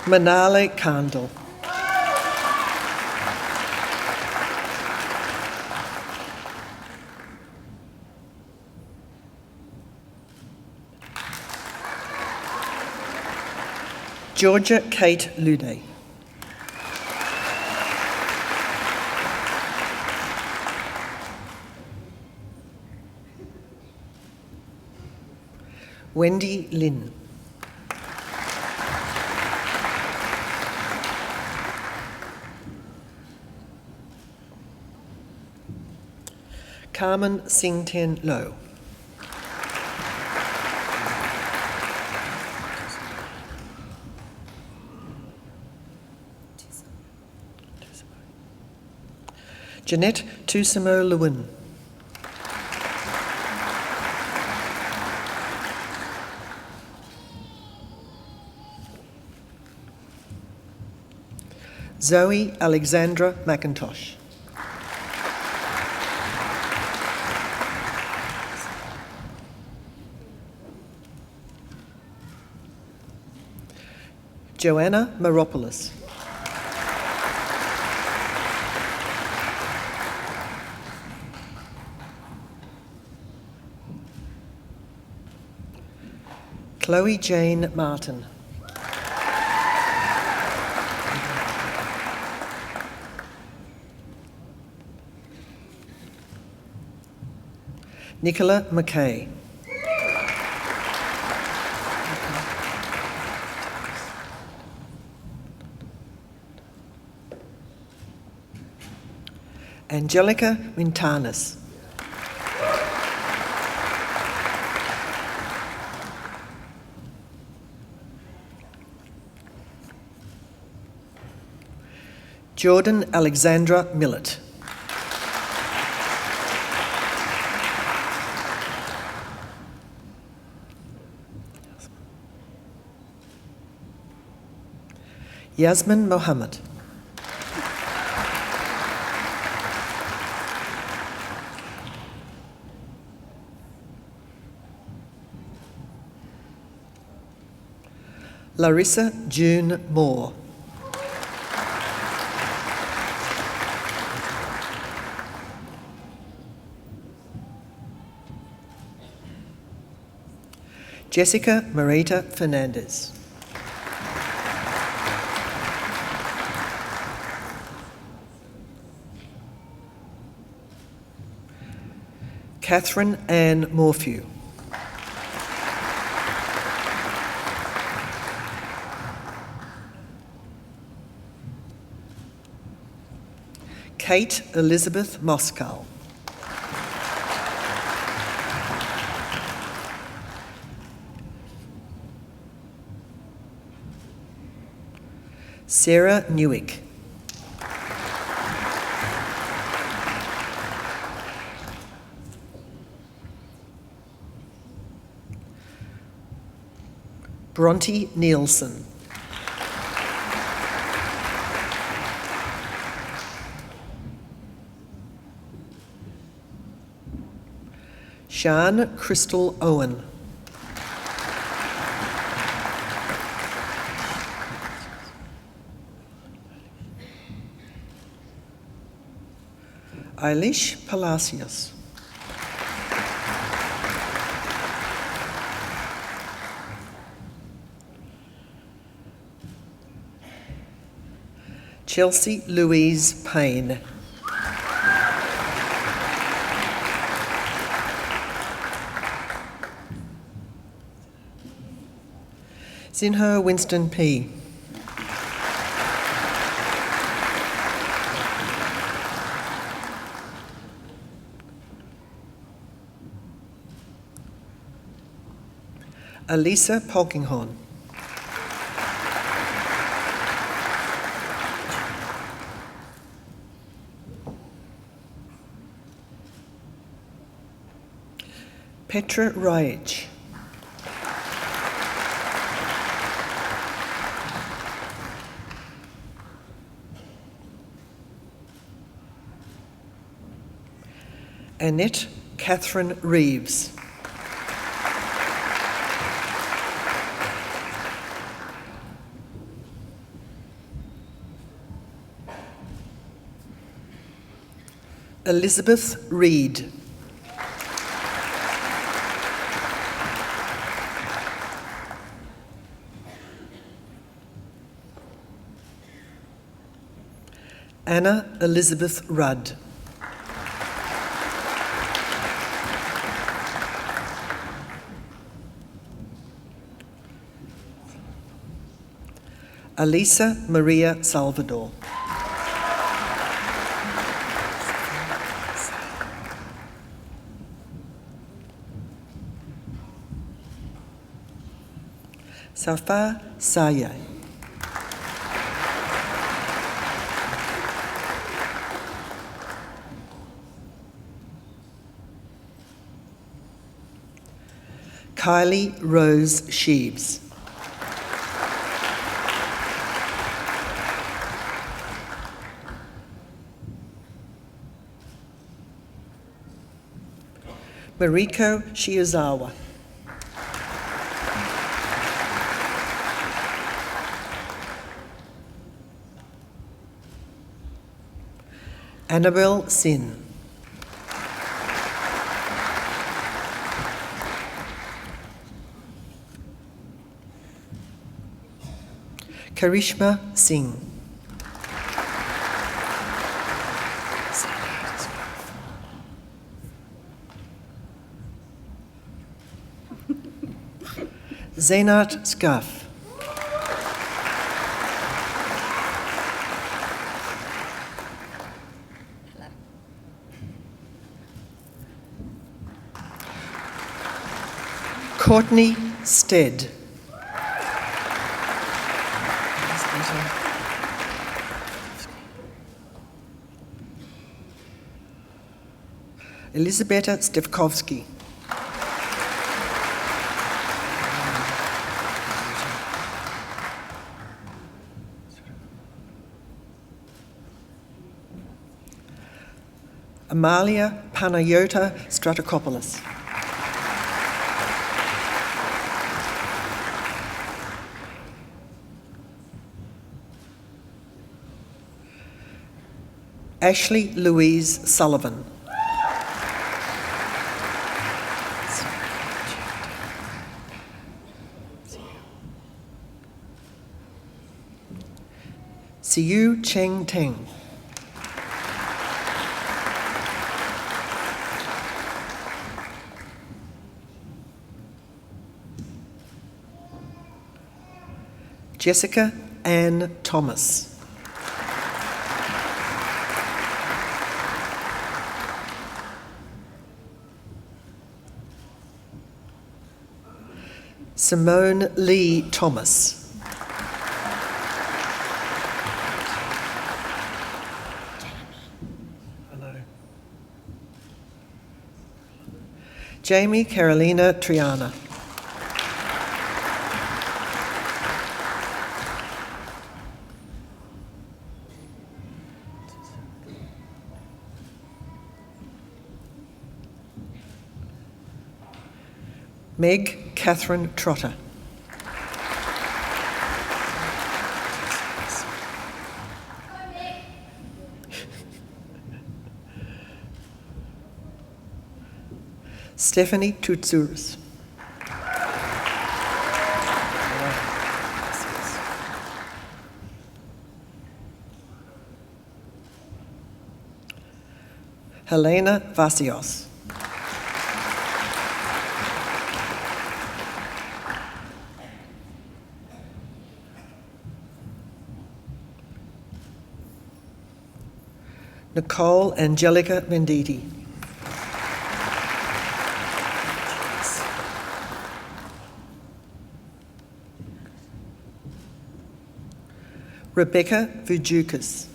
Manale Kandel. Georgia Kate Lude. Wendy Lynn. Carmen Singten Low. Jeanette Tusimo Lewin. Zoe Alexandra McIntosh. Joanna Maropoulos. Chloe Jane Martin. Nicola McKay. Angelica Mintanis. Jordan Alexandra Millett. Yasmin Mohammed. Larissa June Moore. Jessica Marita Fernandez. Catherine Ann Morphew. Kate Elizabeth Moskal. Sarah Newick. Bronte Nielsen. Sian Crystal Owen. Eilish Palacios. Chelsea Louise Payne. Zinho Winston P. Elisa Polkinghorn. Petra Raich. Annette Catherine Reeves. Elizabeth Reed. Anna Elizabeth Rudd. Alisa Maria Salvador. Safa Saye. Kylie Rose Sheaves. Mariko Shiozawa. Annabelle Sin. Karishma Singh. Zainat Scuff. Courtney Stead. Elisabetta Stefkovsky. Amalia Panayota Stratokopoulos. Ashley Louise Sullivan. Siyu Cheng Teng. Jessica Ann Thomas. Simone Lee Thomas. Hello. Jamie Carolina Triana. Meg Catherine Trotter. Stephanie Tutsouris. Helena Vasios. Nicole Angelica Venditti. Rebecca Vujukas.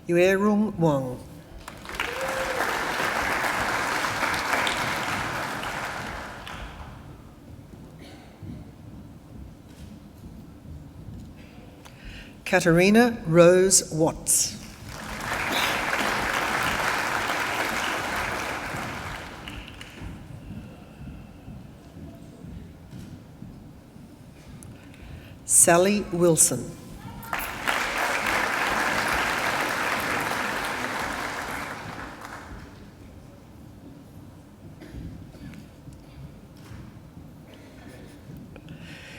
Yuerung Wang. Katarina Rose Watts. Sally Wilson.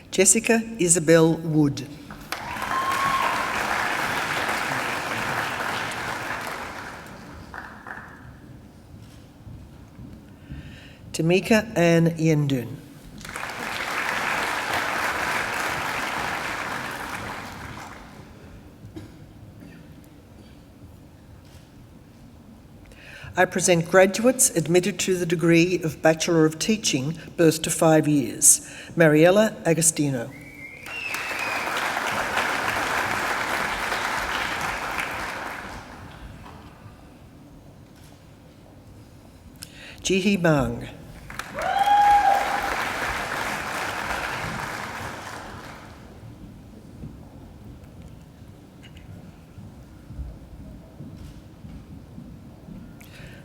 Jessica Isabel Wood. Tamika Ann Yendun. I present graduates admitted to the degree of Bachelor of Teaching, birth to 5 years. Mariella Agostino. Jihi Bang.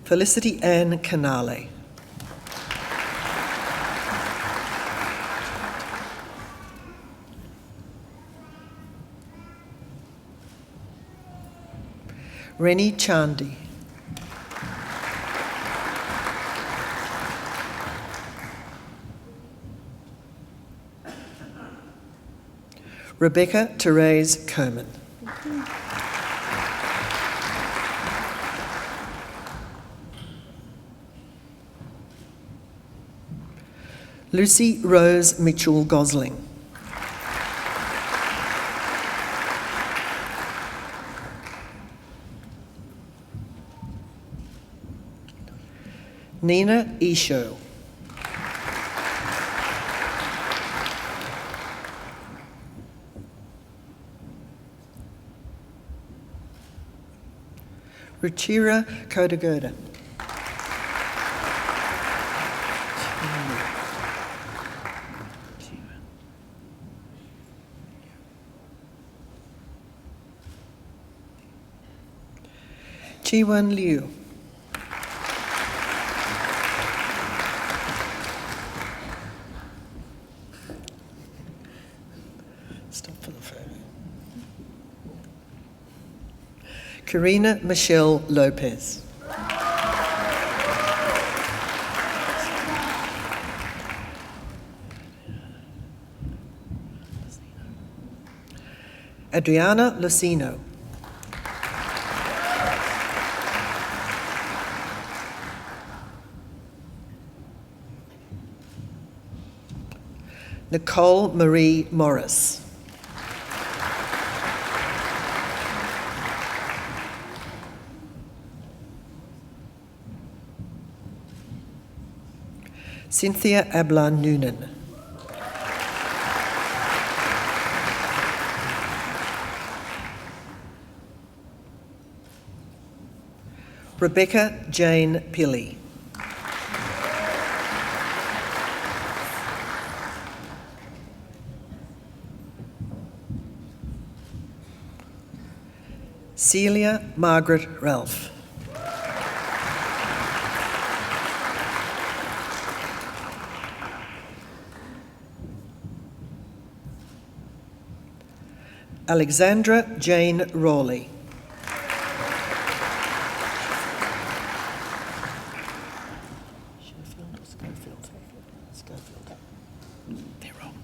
Felicity Ann Canale. Reni Chandi. Rebecca Therese Coman. Lucy Rose Mitchell Gosling. Nina Isho. Ruchira Kodagoda. Chiwan Liu. Karina Michelle Lopez. Adriana Lucino. Nicole Marie Morris. Cynthia Ablan Noonan. Rebecca Jane Pilley. Celia Margaret Ralph. Alexandra Jane Rawley. They're wrong.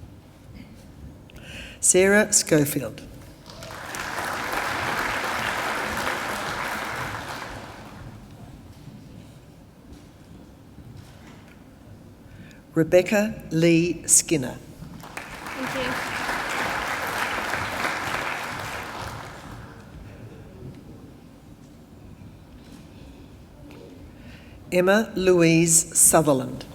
Sarah Schofield. Rebecca Lee Skinner. Thank you. Emma Louise Sutherland.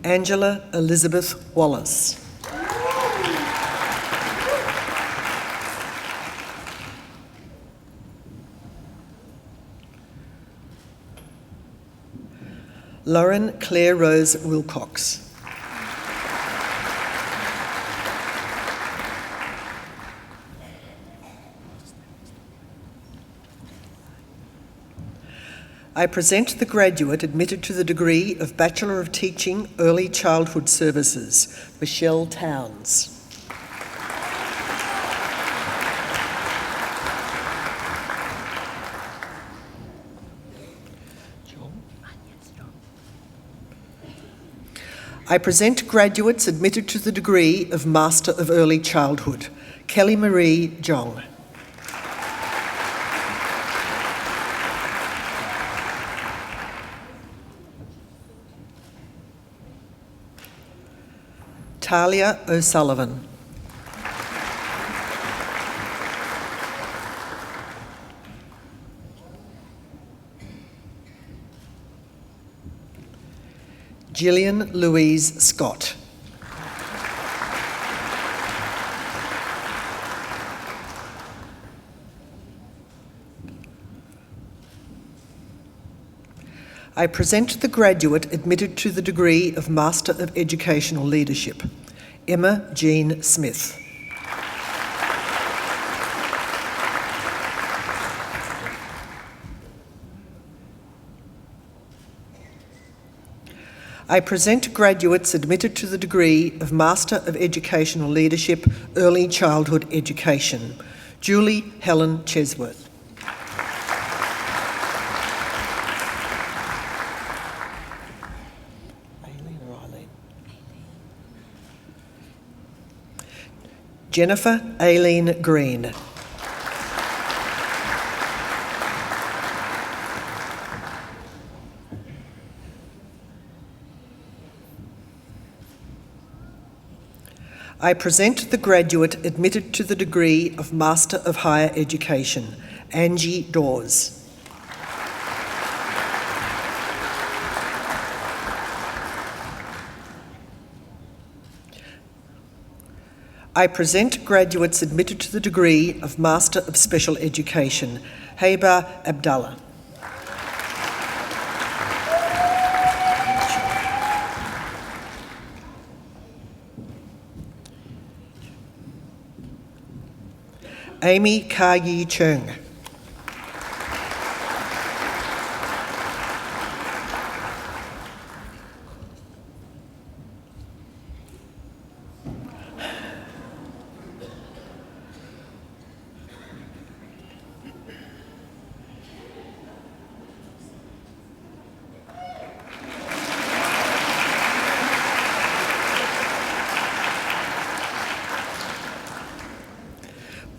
Angela Elizabeth Wallace. Lauren Claire Rose Wilcox. I present the graduate admitted to the degree of Bachelor of Teaching, Early Childhood Services, Michelle Towns. I present graduates admitted to the degree of Master of Early Childhood, Kelly Marie Jong. Talia O'Sullivan. Gillian Louise Scott. I present the graduate admitted to the degree of Master of Educational Leadership, Emma Jean Smith. I present graduates admitted to the degree of Master of Educational Leadership, Early Childhood Education, Julie Helen Chesworth. Jennifer Aileen Green. I present the graduate admitted to the degree of Master of Higher Education, Angie Dawes. I present graduates admitted to the degree of Master of Special Education, Heba Abdallah. Amy Ka-Yi Chung.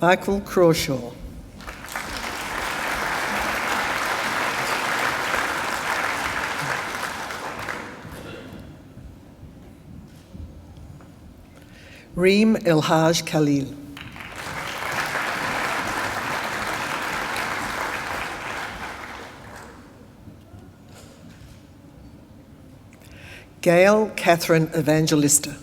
Michael Crawshaw. Reem Elhaj Khalil. Gail Catherine Evangelista.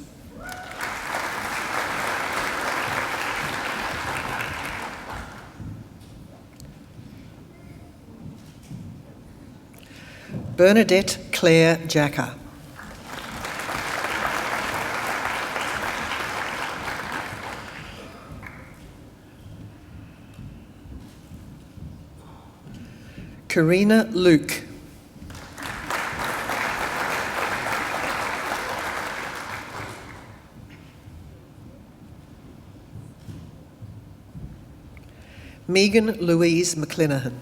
Bernadette Claire Jacker. Karina Luke. Megan Louise McClenahan.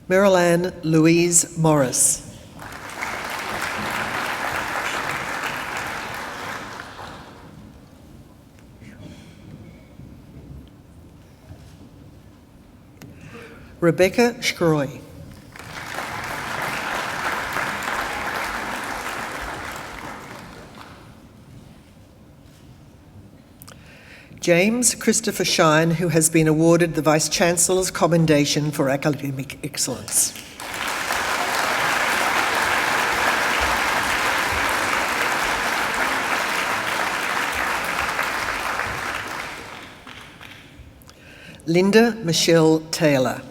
Marilyn Louise Morris. Rebecca Schroy. James Christopher Shine, who has been awarded the Vice-Chancellor's Commendation for Academic Excellence. Linda Michelle Taylor.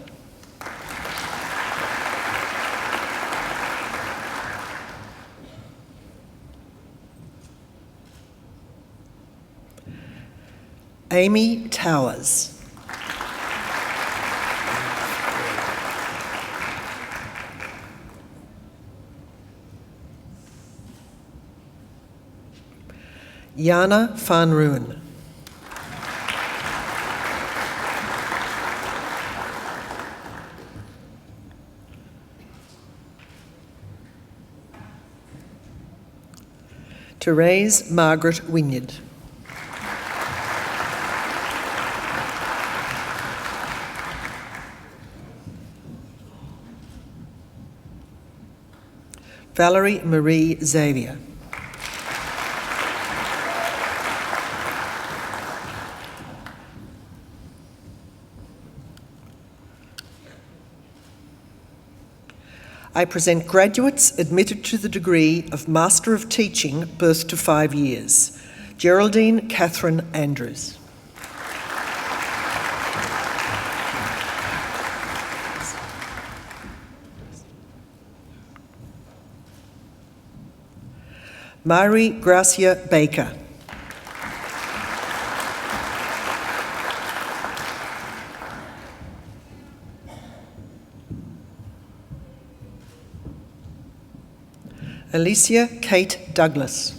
Amy Towers. Jana van Ruin. Therese Margaret Wynyard. Valerie Marie Xavier. I present graduates admitted to the degree of Master of Teaching, birth to 5 years. Geraldine Catherine Andrews. Mari Gracia Baker. Alicia Kate Douglas.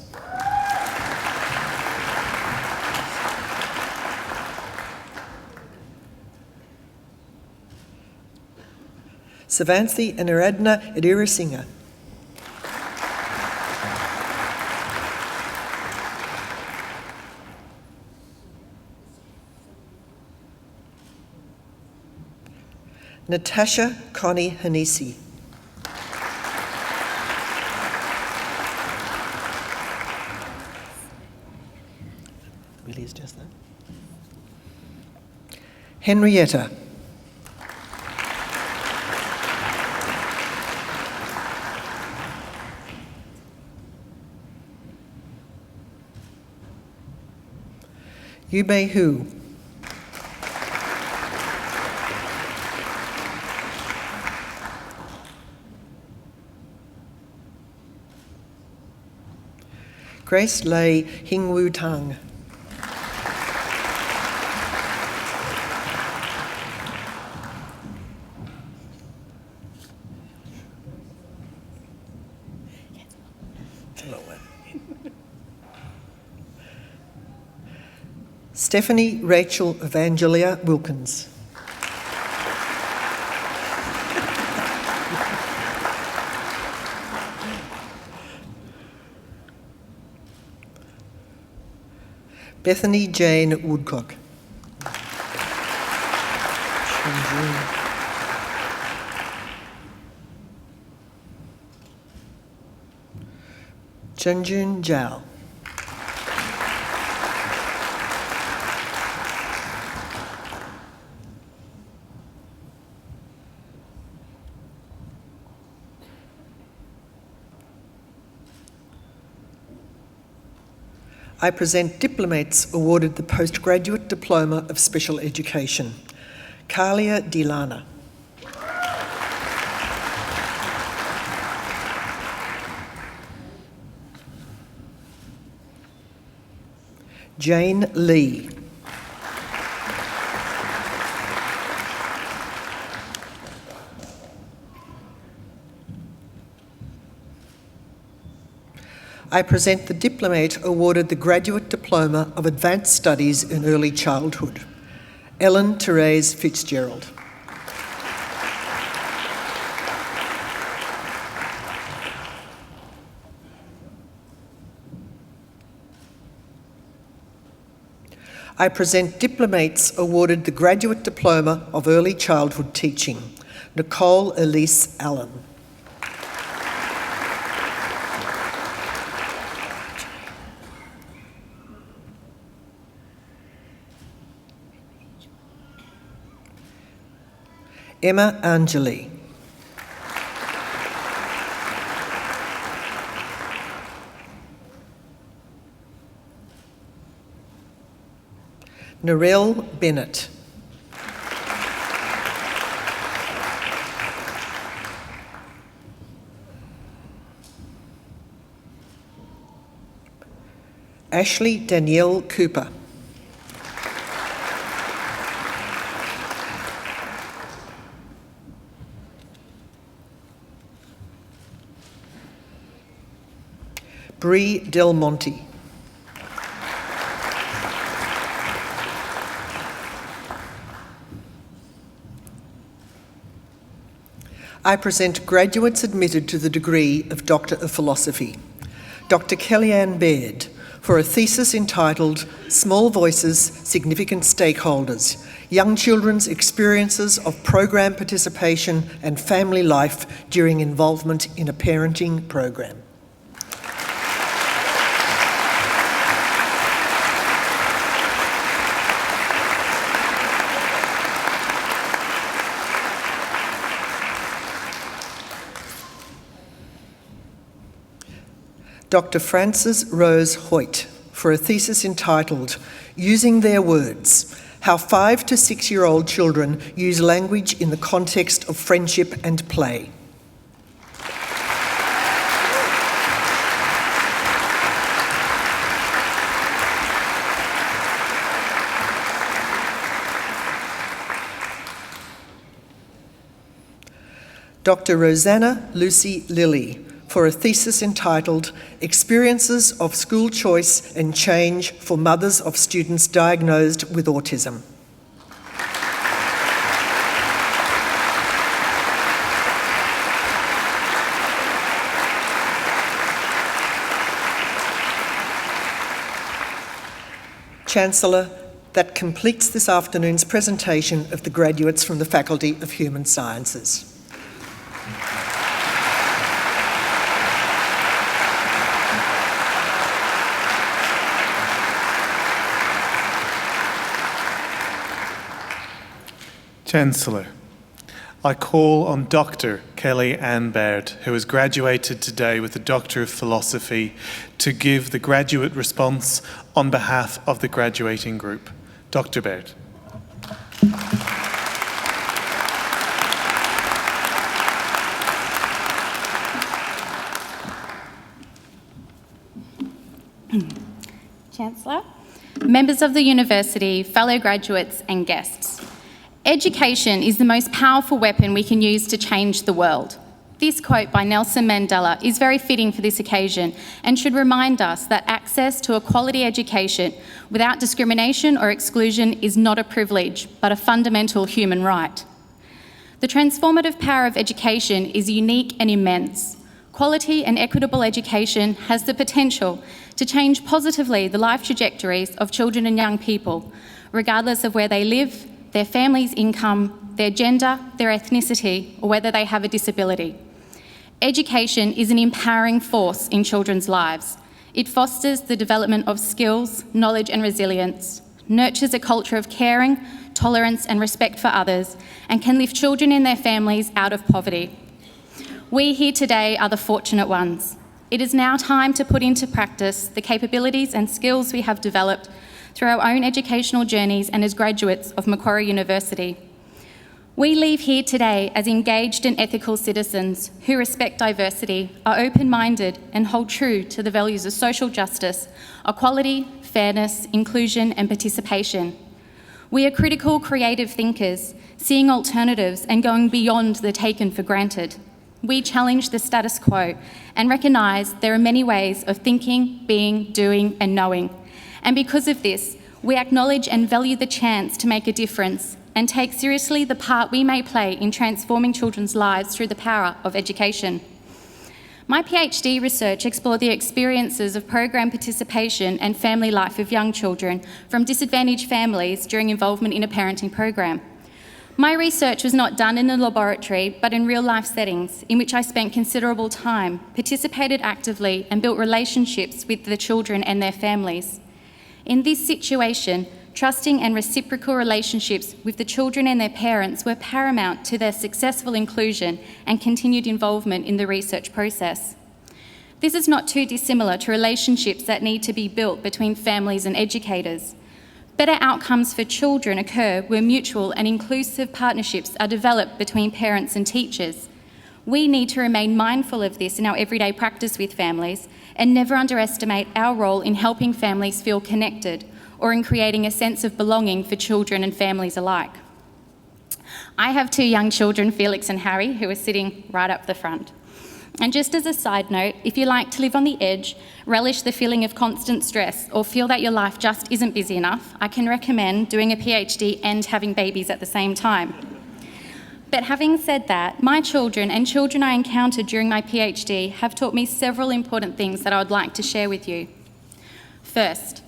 Savanthi Aniradna Edirasinghe. Natasha Connie Hanisi. Really is just that. Henrietta. Yubei Hu. Grace Lei Hingwu Tang. Stephanie Rachel Evangelia Wilkins. Bethany Jane Woodcock. Chunjun Zhao. I present diplomates awarded the Postgraduate Diploma of Special Education. Kalia Dilana. Jane Lee. I present the diplomate awarded the Graduate Diploma of Advanced Studies in Early Childhood. Ellen Therese Fitzgerald. I present diplomates awarded the Graduate Diploma of Early Childhood Teaching. Nicole Elise Allen. Emma Angeli. Narelle Bennett. Ashley Danielle Cooper. Bree Del Monte. I present graduates admitted to the degree of Doctor of Philosophy. Dr. Kellyanne Baird, for a thesis entitled Small Voices, Significant Stakeholders, Young Children's Experiences of Program Participation and Family Life During Involvement in a Parenting Program. Dr. Frances Rose Hoyt, for a thesis entitled Using Their Words, How 5 to 6-year-old Children Use Language in the Context of Friendship and Play. Dr. Rosanna Lucy Lilly, for a thesis entitled Experiences of School Choice and Change for Mothers of Students Diagnosed with Autism. Chancellor, that completes this afternoon's presentation of the graduates from the Faculty of Human Sciences. Chancellor, I call on Dr. Kellyanne Baird, who has graduated today with a Doctor of Philosophy, to give the graduate response on behalf of the graduating group. Dr. Baird. Chancellor, members of the university, fellow graduates and guests. Education is the most powerful weapon we can use to change the world. This quote by Nelson Mandela is very fitting for this occasion and should remind us that access to a quality education without discrimination or exclusion is not a privilege, but a fundamental human right. The transformative power of education is unique and immense. Quality and equitable education has the potential to change positively the life trajectories of children and young people, regardless of where they live, their family's income, their gender, their ethnicity, or whether they have a disability. Education is an empowering force in children's lives. It fosters the development of skills, knowledge and resilience, nurtures a culture of caring, tolerance and respect for others, and can lift children and their families out of poverty. We here today are the fortunate ones. It is now time to put into practice the capabilities and skills we have developed through our own educational journeys and as graduates of Macquarie University. We leave here today as engaged and ethical citizens who respect diversity, are open-minded and hold true to the values of social justice, equality, fairness, inclusion and participation. We are critical, creative thinkers, seeing alternatives and going beyond the taken for granted. We challenge the status quo and recognise there are many ways of thinking, being, doing and knowing. And because of this, we acknowledge and value the chance to make a difference and take seriously the part we may play in transforming children's lives through the power of education. My PhD research explored the experiences of program participation and family life of young children from disadvantaged families during involvement in a parenting program. My research was not done in a laboratory, but in real-life settings in which I spent considerable time, participated actively and built relationships with the children and their families. In this situation, trusting and reciprocal relationships with the children and their parents were paramount to their successful inclusion and continued involvement in the research process. This is not too dissimilar to relationships that need to be built between families and educators. Better outcomes for children occur where mutual and inclusive partnerships are developed between parents and teachers. We need to remain mindful of this in our everyday practice with families and never underestimate our role in helping families feel connected or in creating a sense of belonging for children and families alike. I have two young children, Felix and Harry, who are sitting right up the front. And just as a side note, if you like to live on the edge, relish the feeling of constant stress, or feel that your life just isn't busy enough, I can recommend doing a PhD and having babies at the same time. But having said that, my children and children I encountered during my PhD have taught me several important things that I would like to share with you. First,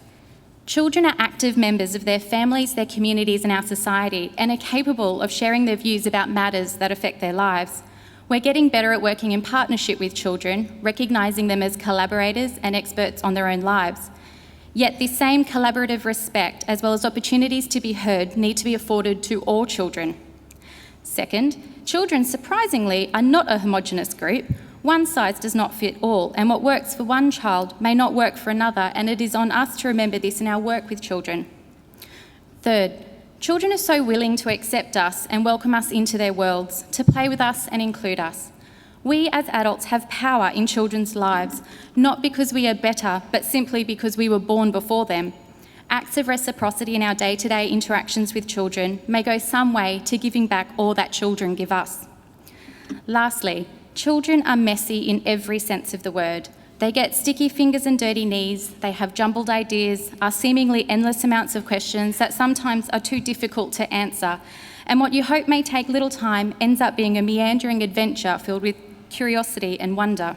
children are active members of their families, their communities and our society, and are capable of sharing their views about matters that affect their lives. We're getting better at working in partnership with children, recognising them as collaborators and experts on their own lives. Yet this same collaborative respect, as well as opportunities to be heard, need to be afforded to all children. Second, children, surprisingly, are not a homogenous group. One size does not fit all, and what works for one child may not work for another, and it is on us to remember this in our work with children. Third, children are so willing to accept us and welcome us into their worlds, to play with us and include us. We as adults have power in children's lives, not because we are better, but simply because we were born before them. Acts of reciprocity in our day-to-day interactions with children may go some way to giving back all that children give us. Lastly, children are messy in every sense of the word. They get sticky fingers and dirty knees, they have jumbled ideas, are seemingly endless amounts of questions that sometimes are too difficult to answer, and what you hope may take little time ends up being a meandering adventure filled with curiosity and wonder.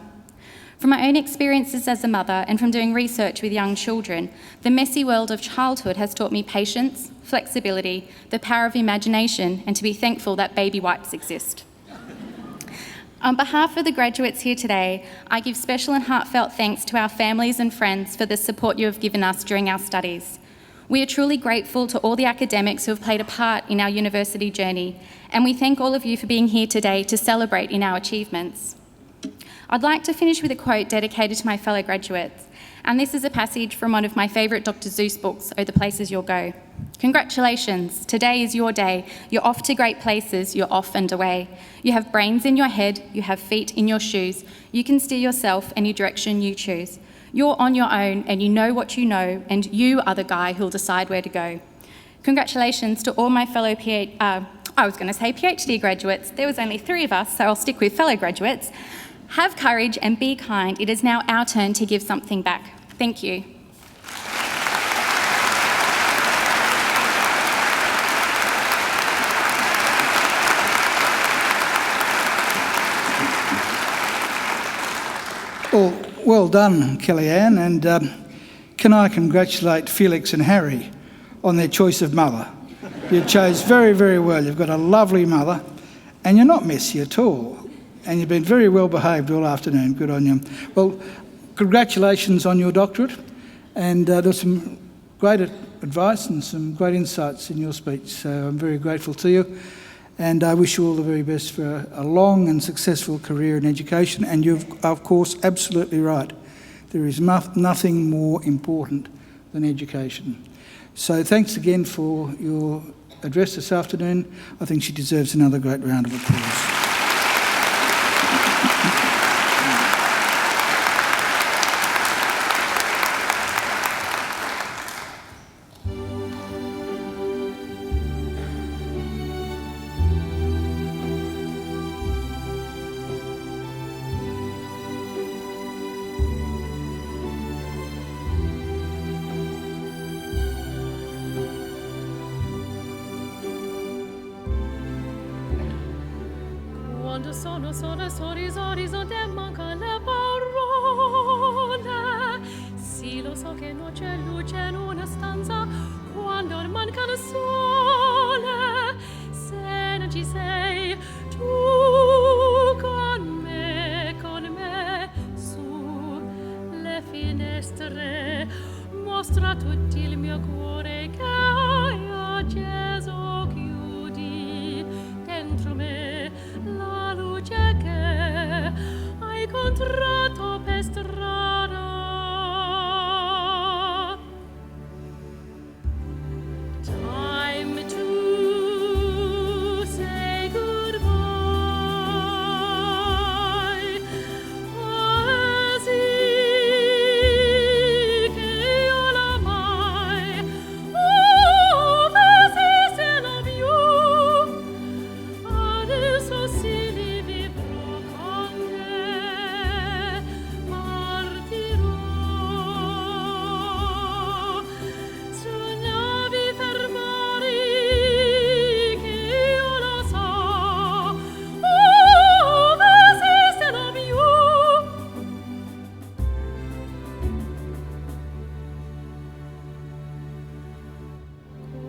From my own experiences as a mother and from doing research with young children, the messy world of childhood has taught me patience, flexibility, the power of imagination, and to be thankful that baby wipes exist. On behalf of the graduates here today, I give special and heartfelt thanks to our families and friends for the support you have given us during our studies. We are truly grateful to all the academics who have played a part in our university journey, and we thank all of you for being here today to celebrate in our achievements. I'd like to finish with a quote dedicated to my fellow graduates, and this is a passage from one of my favourite Dr. Seuss books, Oh, the Places You'll Go. Congratulations, today is your day. You're off to great places, you're off and away. You have brains in your head, you have feet in your shoes. You can steer yourself any direction you choose. You're on your own and you know what you know, and you are the guy who'll decide where to go. Congratulations to all my fellow PhD graduates. There was only 3 of us, so I'll stick with fellow graduates. Have courage and be kind. It is now our turn to give something back. Thank you. well done, Kellyanne, and can I congratulate Felix and Harry on their choice of mother. You chose very, very well. You've got a lovely mother, and you're not messy at all, and you've been very well behaved all afternoon. Good on you. Well, congratulations on your doctorate, and there's some great advice and some great insights in your speech, so I'm very grateful to you. And I wish you all the very best for a long and successful career in education. And you're, of course, absolutely right. There is nothing more important than education. So thanks again for your address this afternoon. I think she deserves another great round of applause. Quando sono sola, sorriso, manca le parole. Sì, lo so che non c'è luce in una stanza quando manca il sole. Se non ci sei tu con me, su le finestre, mostra tutto il mio cuore che hai acceso, chiudi dentro me la luce che hai incontrato per strada. Time to say goodbye. Così che io l'amai. Oh, this is love you. Adesso si rivivrò con te, partirò su navi per mari che io lo so. Oh, this is love you.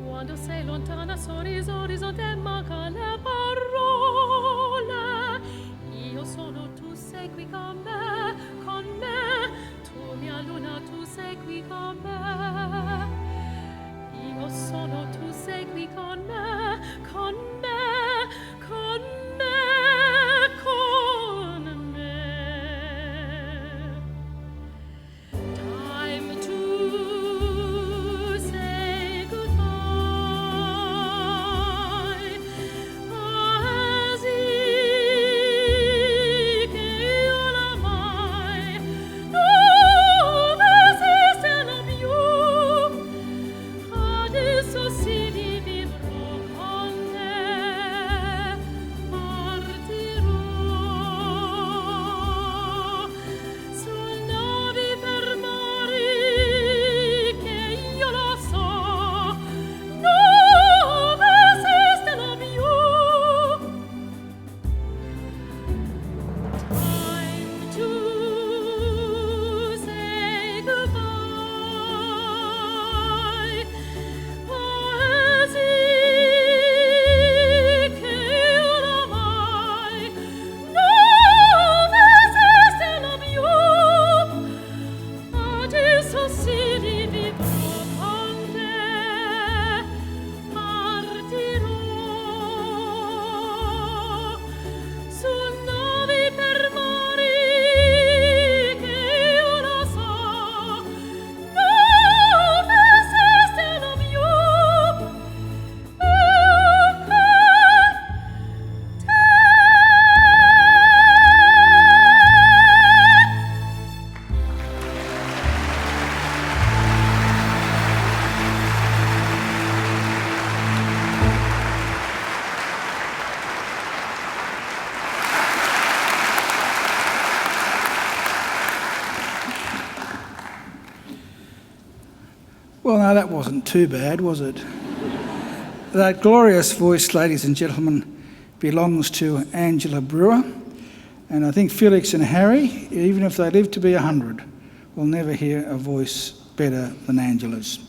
Quando sei lontana, sorriso, te manca le parole. Io sono, tu sei qui con me, tu mia luna, tu sei qui con me. Io sono, tu sei qui con me, con me, con me, con me. Time to say goodbye. Così che io l'amai. No, this is love you. Adesso si rivivrò con te, partirò su navi per mari che io lo so. No, this is love you. Time to say goodbye. Così che io l'amai. No, this is love you. Adesso si rivivrò con te, partirò su navi per mari che io lo so. No, this is love you. Well, no, that wasn't too bad, was it? That glorious voice, ladies and gentlemen, belongs to Angela Brewer, And I think Felix and Harry, even if they live to be 100, will never hear a voice better than Angela's.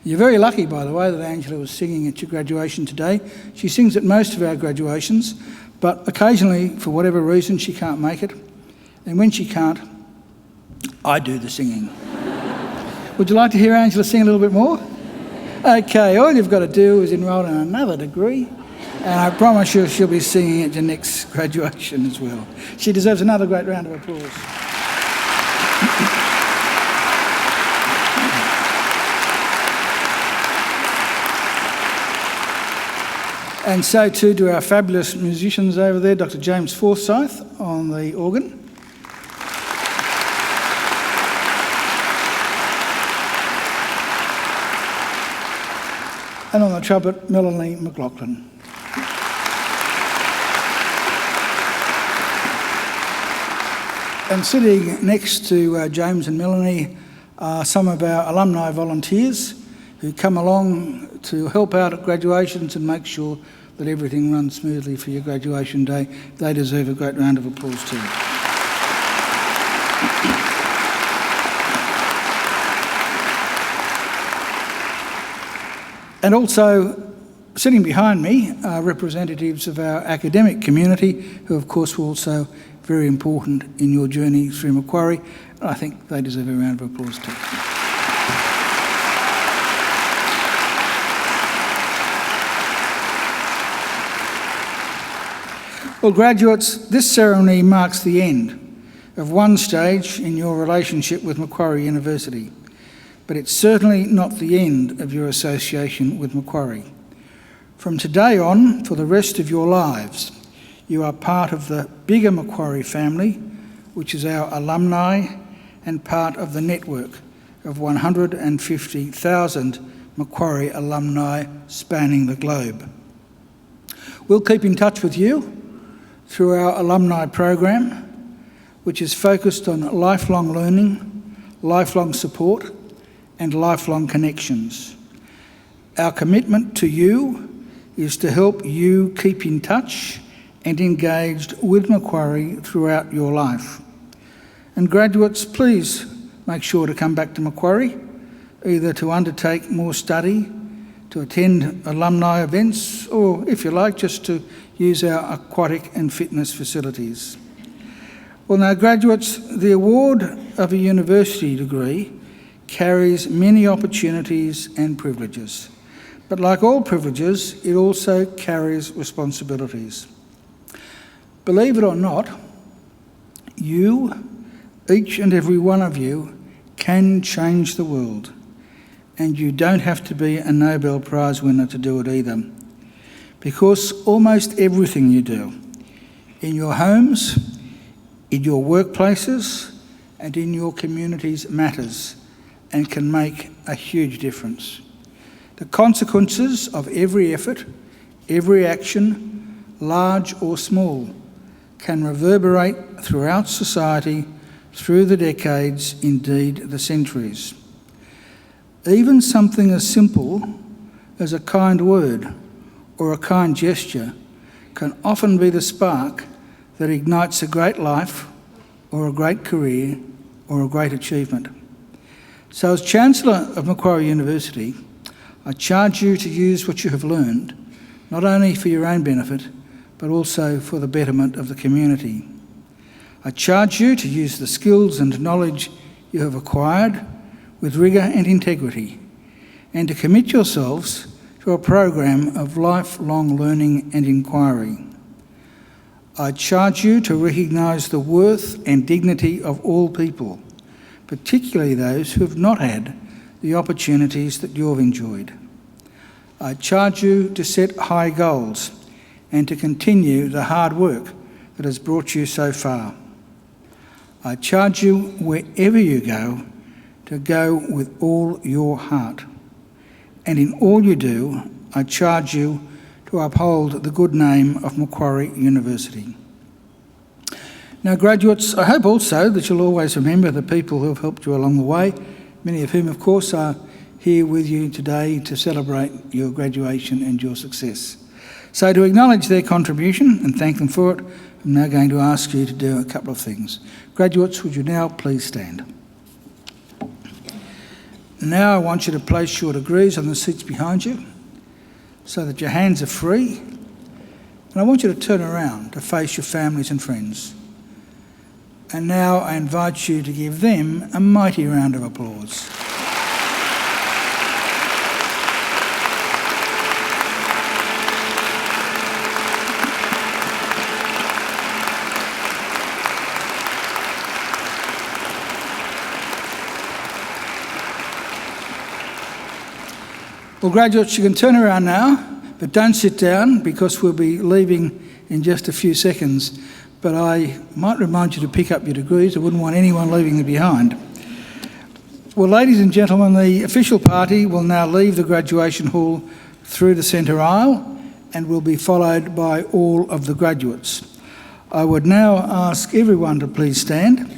You're very lucky, by the way, that Angela was singing at your graduation today. She sings at most of our graduations, but occasionally, for whatever reason, she can't make it. And when she can't, I do the singing. Would you like to hear Angela sing a little bit more? Okay, all you've got to do is enrol in another degree, and I promise you she'll be singing at your next graduation as well. She deserves another great round of applause. And so too do our fabulous musicians over there, Dr. James Forsyth on the organ. And on the trumpet, Melanie McLaughlin. And sitting next to James and Melanie are some of our alumni volunteers who come along to help out at graduations and make sure that everything runs smoothly for your graduation day. They deserve a great round of applause too. And also, sitting behind me are representatives of our academic community who, of course, were also very important in your journey through Macquarie. I think they deserve a round of applause too. Well, graduates, this ceremony marks the end of one stage in your relationship with Macquarie University, but it's certainly not the end of your association with Macquarie. From today on, for the rest of your lives, you are part of the bigger Macquarie family, which is our alumni and part of the network of 150,000 Macquarie alumni spanning the globe. We'll keep in touch with you through our alumni program, which is focused on lifelong learning, lifelong support, and lifelong connections. Our commitment to you is to help you keep in touch and engaged with Macquarie throughout your life. And graduates, please make sure to come back to Macquarie, either to undertake more study, to attend alumni events, or if you like, just to use our aquatic and fitness facilities. Well, now, graduates, the award of a university degree carries many opportunities and privileges. But like all privileges, it also carries responsibilities. Believe it or not, you, each and every one of you, can change the world. And you don't have to be a Nobel Prize winner to do it either. Because almost everything you do, in your homes, in your workplaces, and in your communities matters and can make a huge difference. The consequences of every effort, every action, large or small, can reverberate throughout society, through the decades, indeed the centuries. Even something as simple as a kind word or a kind gesture can often be the spark that ignites a great life or a great career or a great achievement. So as Chancellor of Macquarie University, I charge you to use what you have learned, not only for your own benefit, but also for the betterment of the community. I charge you to use the skills and knowledge you have acquired with rigour and integrity, and to commit yourselves to a program of lifelong learning and inquiry. I charge you to recognise the worth and dignity of all people, particularly those who have not had the opportunities that you've enjoyed. I charge you to set high goals and to continue the hard work that has brought you so far. I charge you, wherever you go, to go with all your heart. And in all you do, I charge you to uphold the good name of Macquarie University. Now, graduates, I hope also that you'll always remember the people who have helped you along the way, many of whom, of course, are here with you today to celebrate your graduation and your success. So to acknowledge their contribution and thank them for it, I'm now going to ask you to do a couple of things. Graduates, would you now please stand? Now I want you to place your degrees on the seats behind you so that your hands are free. And I want you to turn around to face your families and friends. And now I invite you to give them a mighty round of applause. Well, graduates, you can turn around now, but don't sit down because we'll be leaving in just a few seconds. But I might remind you to pick up your degrees. I wouldn't want anyone leaving them behind. Well, ladies and gentlemen, the official party will now leave the graduation hall through the centre aisle and will be followed by all of the graduates. I would now ask everyone to please stand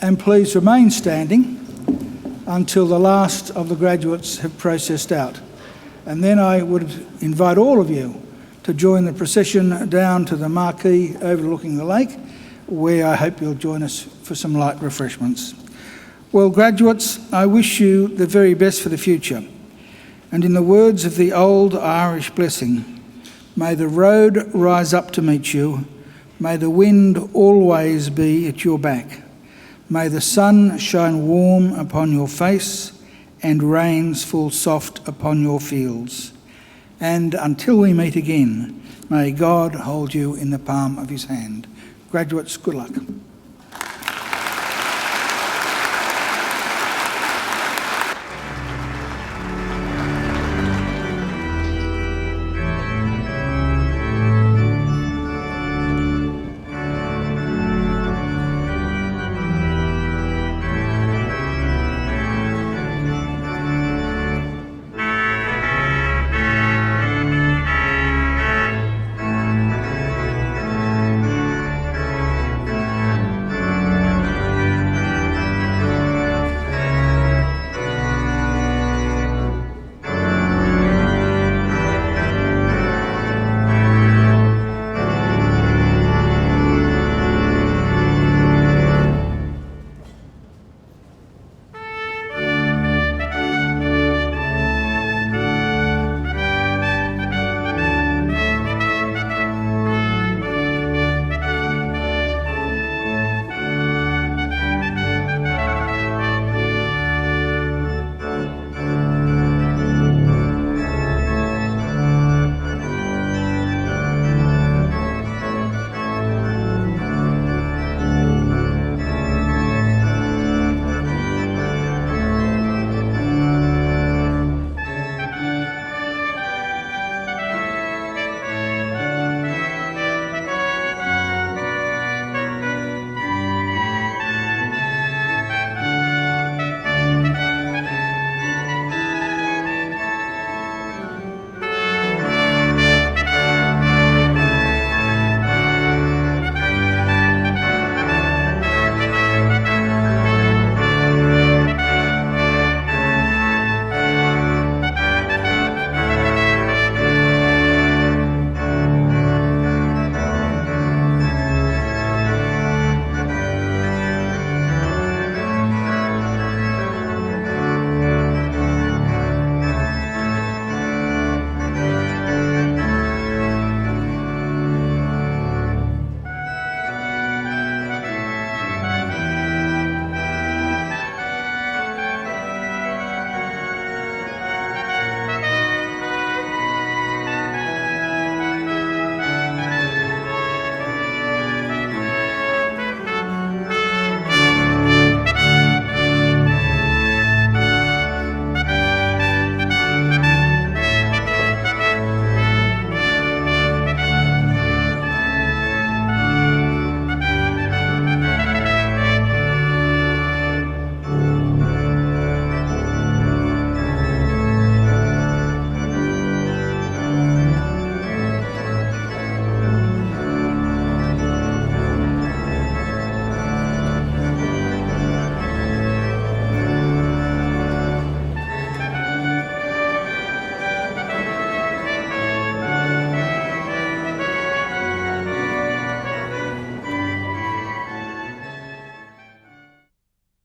and please remain standing until the last of the graduates have processed out. And then I would invite all of you to join the procession down to the marquee overlooking the lake, where I hope you'll join us for some light refreshments. Well, graduates, I wish you the very best for the future. And in the words of the old Irish blessing, may the road rise up to meet you, may the wind always be at your back. May the sun shine warm upon your face and rains fall soft upon your fields. And until we meet again, may God hold you in the palm of his hand. Graduates, good luck.